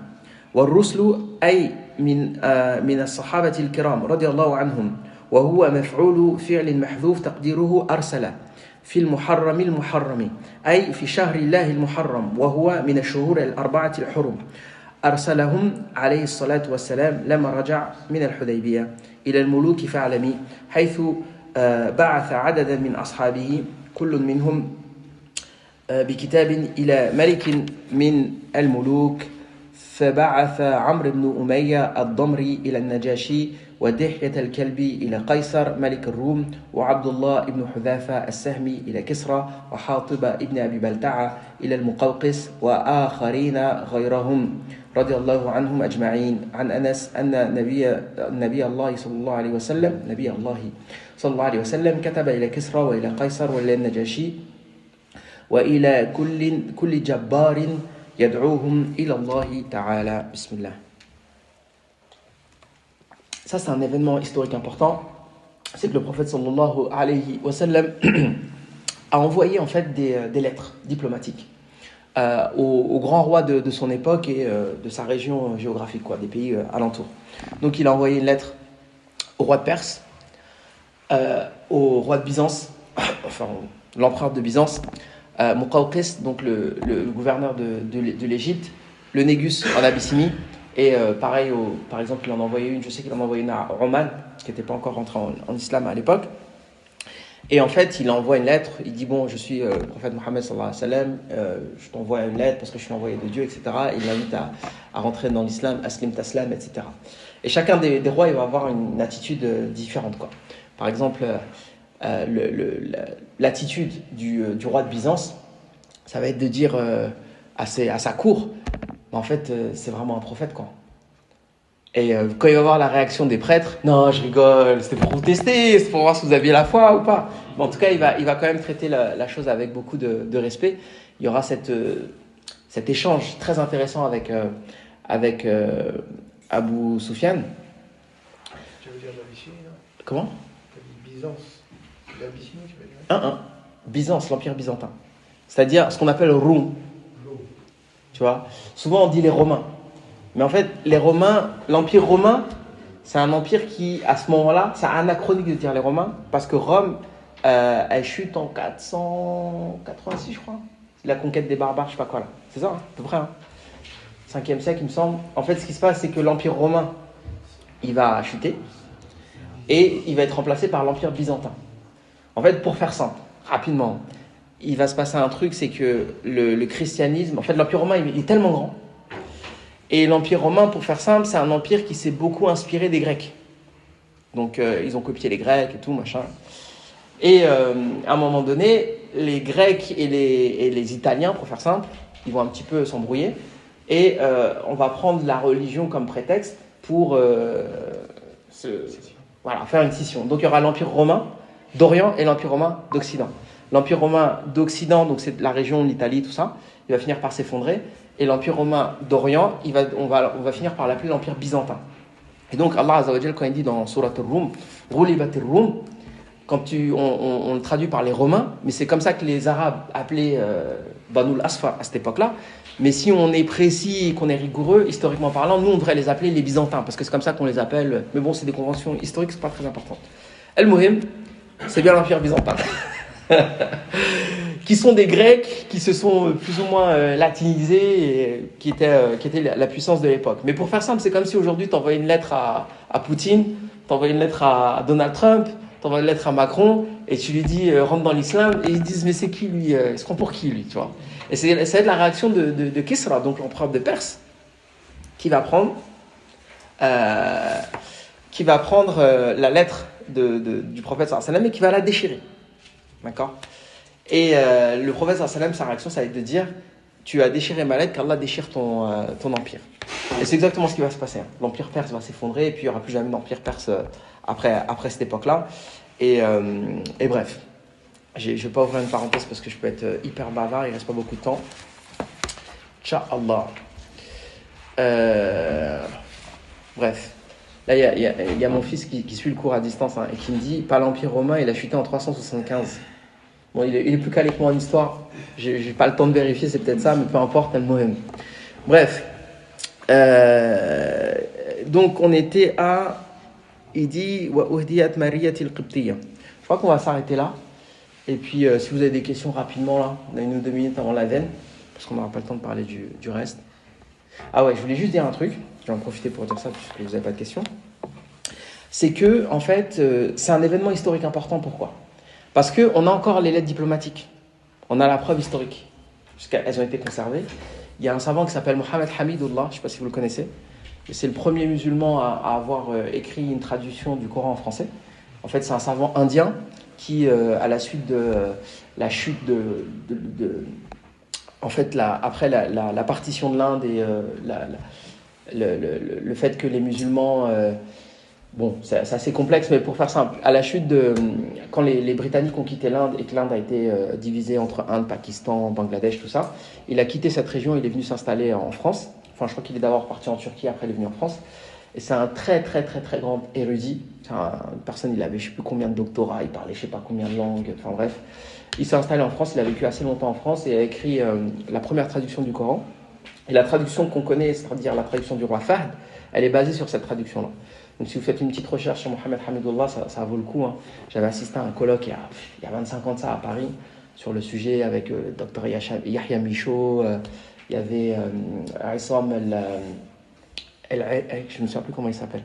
وَالرُّسْلُ أي من الصحابة الكرام رضي الله عنهم وهو مفعول فعل محذوف تقديره أرسل في المحرم المحرم أي في شهر الله المحرم وهو من الشهور الأربعة الحرم. أرسلهم عليه الصلاة والسلام لما رجع من الحديبية إلى الملوك فاعلمي حيث بعث عددا من أصحابه كل منهم بكتاب إلى ملك من الملوك فبعث عمرو بن أمية الضمري إلى النجاشي ودحية الكلبي إلى قيصر ملك الروم وعبد الله بن حذافة السهمي إلى كسرى وحاطب ابن أبي بلتعة إلى المقوقس وآخرين غيرهم رضي الله عنهم أجمعين. عن أنس أن نبي الله صلى الله عليه وسلم كتب إلى كسرى وإلى قيصر وإلى النجاشي وإلى كل جبار يدعوهم إلى الله تعالى. بسم الله. Ça, c'est un événement historique important. C'est que le prophète sallallahu alayhi wa sallam a envoyé en fait des lettres diplomatiques aux grands rois de son époque et de sa région géographique, des pays alentours. Donc il a envoyé une lettre au roi de Perse, au roi de Byzance, enfin l'empereur de Byzance, Muqawqis, donc le gouverneur de l'Égypte, le Négus en Abyssinie, et pareil, par exemple, il en a envoyé une, je sais qu'il en a envoyé une à Oman, qui n'était pas encore rentré en islam à l'époque. Et en fait, il envoie une lettre, il dit bon, je suis le prophète Mohammed sallallahu alayhi wa sallam, je t'envoie une lettre parce que je suis envoyé de Dieu, etc. Et il l'invite à rentrer dans l'islam, aslim taslam, etc. Et chacun des rois, il va avoir une attitude différente, Par exemple, l'attitude du roi de Byzance, ça va être de dire à sa cour, mais en fait, c'est vraiment un prophète, Et quand il va voir la réaction des prêtres, non, je rigole, c'était pour vous tester, c'est pour voir si vous aviez la foi ou pas. Mais en tout cas, il va quand même traiter la chose avec beaucoup de respect. Il y aura cet échange très intéressant avec Abu Sufyan. Tu veux dire l'Abyssinie, non? Comment? Tu as dit Byzance. L'Abyssinie, tu veux dire? Byzance, l'Empire byzantin. C'est-à-dire ce qu'on appelle Roum. Tu vois? Souvent, on dit les Romains. Mais en fait, les Romains, l'Empire romain, c'est un empire qui, à ce moment-là, c'est anachronique de dire les Romains, parce que Rome, elle chute en 486, je crois. C'est la conquête des barbares, je sais pas quoi là. C'est ça, hein, à peu près. 5e siècle, il me semble. En fait, ce qui se passe, c'est que l'Empire romain, il va chuter, et il va être remplacé par l'Empire byzantin. En fait, pour faire simple, rapidement, il va se passer un truc, c'est que le christianisme, en fait, l'Empire romain, il est tellement grand. Et l'Empire romain, pour faire simple, c'est un empire qui s'est beaucoup inspiré des Grecs. Donc, ils ont copié les Grecs et tout, machin. Et à un moment donné, les Grecs et les Italiens, pour faire simple, ils vont un petit peu s'embrouiller. Et on va prendre la religion comme prétexte pour faire une scission. Donc, il y aura l'Empire romain d'Orient et l'Empire romain d'Occident. L'Empire romain d'Occident, donc c'est la région de l'Italie, tout ça, il va finir par s'effondrer. Et l'Empire romain d'Orient, on va finir par l'appeler l'Empire byzantin. Et donc Allah Azza wa Jal, quand il dit dans Surat al-Rum, Ghulibat al-Rum, quand on le traduit par les Romains, mais c'est comme ça que les Arabes appelaient Banu al-Asfar à cette époque-là. Mais si on est précis et qu'on est rigoureux, historiquement parlant, nous on devrait les appeler les Byzantins, parce que c'est comme ça qu'on les appelle. Mais bon, c'est des conventions historiques, c'est pas très important. Al-Muhim, c'est bien l'Empire byzantin. Qui sont des Grecs qui se sont plus ou moins latinisés et qui étaient la puissance de l'époque. Mais pour faire simple, c'est comme si aujourd'hui tu envoyais une lettre à Poutine, tu envoyais une lettre à Donald Trump, tu envoies une lettre à Macron et tu lui dis rentre dans l'islam et ils disent mais c'est qui lui, il se prend pour qui lui, tu vois. Et ça va être la réaction de Kisra, donc l'empereur de Perse, qui va prendre la lettre du prophète sallallahu alayhi wa sallam et qui va la déchirer. D'accord? Et le prophète sallallahu alayhi wa sallam, sa réaction, ça va être de dire tu as déchiré ma lettre, qu'Allah déchire ton empire. Et c'est exactement ce qui va se passer. L'empire perse va s'effondrer et puis il n'y aura plus jamais d'empire perse après cette époque-là. Et bref, je ne vais pas ouvrir une parenthèse parce que je peux être hyper bavard, il ne reste pas beaucoup de temps. Inch'Allah. Bref. Là, il y a mon fils qui suit le cours à distance et qui me dit pas l'Empire romain, il a chuté en 375. Bon, il est plus calé que moi en histoire. J'ai pas le temps de vérifier, c'est peut-être ça, mais peu importe, elle-même. Bref. Donc, on était à. Il dit Wa uhdiyat mariyatil qibtiyya. Je crois qu'on va s'arrêter là. Et puis, si vous avez des questions rapidement, là, on a 1 ou 2 minutes avant la veine, parce qu'on n'aura pas le temps de parler du reste. Ah ouais, je voulais juste dire un truc. Je vais en profiter pour dire ça, puisque vous n'avez pas de questions. C'est que, en fait, c'est un événement historique important. Pourquoi ? Parce qu'on a encore les lettres diplomatiques. On a la preuve historique. Puisqu'elles ont été conservées. Il y a un savant qui s'appelle Mohamed Hamidullah, je ne sais pas si vous le connaissez. C'est le premier musulman à avoir écrit une traduction du Coran en français. En fait, c'est un savant indien qui, à la suite de la chute après la partition de l'Inde et le fait que les musulmans... Bon, c'est assez complexe, mais pour faire simple, à la chute quand les Britanniques ont quitté l'Inde et que l'Inde a été divisée entre Inde, Pakistan, Bangladesh, tout ça, il a quitté cette région, il est venu s'installer en France. Enfin, je crois qu'il est d'abord parti en Turquie, après il est venu en France. Et c'est un très, très, très, très grand érudit. C'est une personne, il avait je ne sais plus combien de doctorats, il parlait je ne sais pas combien de langues, enfin bref. Il s'est installé en France, il a vécu assez longtemps en France et a écrit la première traduction du Coran. Et la traduction qu'on connaît, c'est-à-dire la traduction du roi Fahd, elle est basée sur cette traduction-là. Donc si vous faites une petite recherche sur Mohamed Hamidullah, ça vaut le coup. Hein. J'avais assisté à un colloque il y a 25 ans de ça à Paris, sur le sujet avec Dr Yahya Michaud, il y avait Aissam je ne me souviens plus comment il s'appelle.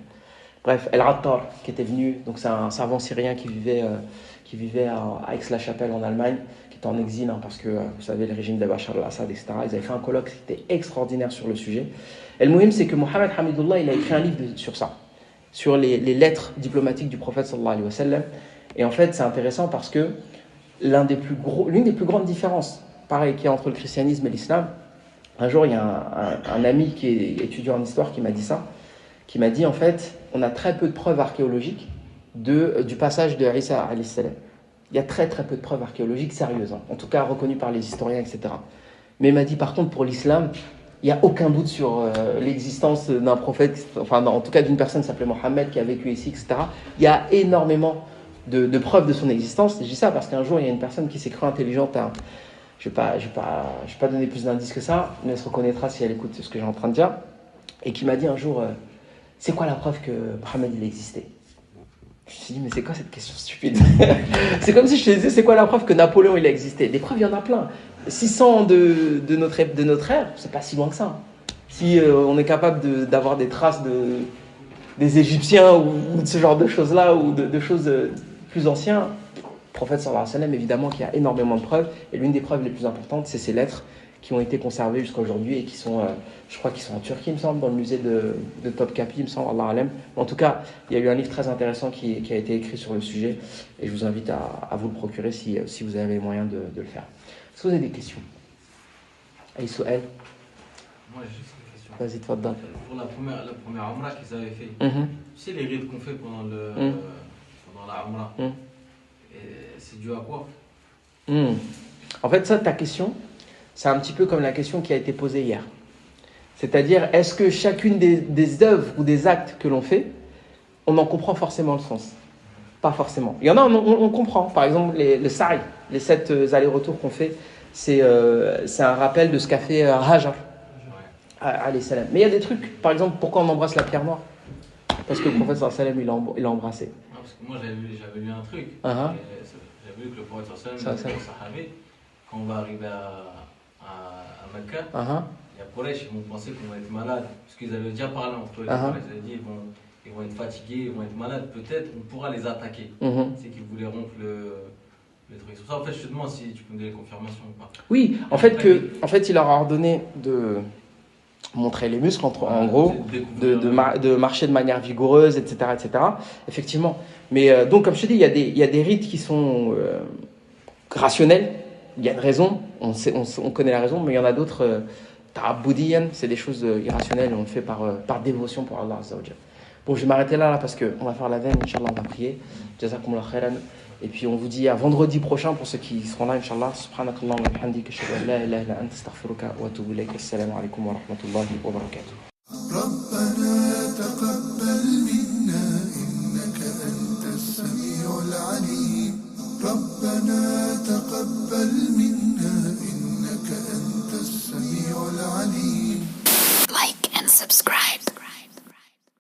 Bref, El Rattar qui était venu, donc c'est un savant syrien qui vivait à Aix-la-Chapelle en Allemagne, qui était en exil parce que vous savez le régime de Bachar al-Assad, etc. Ils avaient fait un colloque qui était extraordinaire sur le sujet. Et le muhim, c'est que Mohamed Hamidullah, il a écrit un livre sur ça, sur les lettres diplomatiques du prophète sallallahu alayhi wa sallam. Et en fait, c'est intéressant parce que l'une des plus grandes différences, pareil, qu'il y a entre le christianisme et l'islam, un jour, il y a un ami qui est étudiant en histoire qui m'a dit ça. qui m'a dit en fait, on a très peu de preuves archéologiques du passage de Isa alayhi salam. Il y a très très peu de preuves archéologiques sérieuses, hein, en tout cas reconnues par les historiens, etc. Mais il m'a dit par contre pour l'islam, il n'y a aucun doute sur l'existence d'un prophète, enfin en tout cas d'une personne qui s'appelait Mohammed qui a vécu ici, etc. Il y a énormément de preuves de son existence. Je dis ça parce qu'un jour il y a une personne qui s'est crue intelligente. Je ne vais pas donner plus d'indices que ça, mais elle se reconnaîtra si elle écoute ce que j'ai en train de dire. Et qui m'a dit un jour, c'est quoi la preuve que Mohammed il existait? Je me suis dit, mais c'est quoi cette question stupide? C'est comme si je te disais, c'est quoi la preuve que Napoléon il a existé? Des preuves, il y en a plein. 600 de notre ère, c'est pas si loin que ça. Si on est capable d'avoir des traces des Égyptiens ou de ce genre de choses-là, ou de choses plus anciennes, le prophète sallallahu alayhi wa sallam, évidemment qu'il y a énormément de preuves. Et l'une des preuves les plus importantes, c'est ces lettres qui ont été conservées jusqu'à aujourd'hui et qui sont, je crois qu'ils sont en Turquie, il me semble, dans le musée de Topkapi, il me semble, Allah alem. En tout cas, il y a eu un livre très intéressant qui a été écrit sur le sujet et je vous invite à vous le procurer si vous avez les moyens de le faire. Est-ce que vous avez des questions? Aïsouel? Moi, j'ai juste une question. Vas-y, toi dedans. Pour la première Umrah qu'ils avaient fait, Mhm. tu sais les rites qu'on fait pendant la Umrah, c'est dû à quoi? En fait, ça, ta question, c'est un petit peu comme la question qui a été posée hier. C'est-à-dire, est-ce que chacune des œuvres ou des actes que l'on fait, on en comprend forcément le sens? Pas forcément. Il y en a, on comprend. Par exemple, le sa'i, les 7 allers-retours qu'on fait, c'est un rappel de ce qu'a fait Hajar, alayhi salam. Mais il y a des trucs, par exemple, pourquoi on embrasse la pierre noire? Parce que le prophète sallallahu alayhi wa sallam, il l'a embrassé. Non, parce que moi j'avais lu un truc. J'avais lu que le prophète sallallahu alayhi wa sallam, sahabé, quand on va arriver à Mecca, il y a Quraysh, ils vont penser qu'on va être malade. Parce qu'ils avaient déjà parlé entre eux. Ils avaient dit ils vont être fatigués, ils vont être malades. Peut-être on pourra les attaquer. C'est qu'ils voulaient rompre le truc. Sur ça, en fait, je te demande si tu peux me donner confirmation ou pas. Oui, en fait, il leur a ordonné de montrer les muscles, en gros, de marcher de manière vigoureuse, etc. etc. Effectivement. Mais donc, comme je te dis, il y a des rites qui sont rationnels. Il y a une raison, on connaît la raison, mais il y en a d'autres, ta'abboudiyan, c'est des choses irrationnelles, on le fait par dévotion pour Allah Azza wa Jalla. Bon, je vais m'arrêter là parce qu'on va faire la veine, Inch'Allah, on va prier. Jazakumullah khairan. Et puis on vous dit à vendredi prochain pour ceux qui seront là, Inch'Allah. Subhanakallah wa bihamdika, ashhadu an la ilaha illa anta, astaghfiruka wa atubu ilayk. Assalamu alaikum wa rahmatullahi wa barakatuh.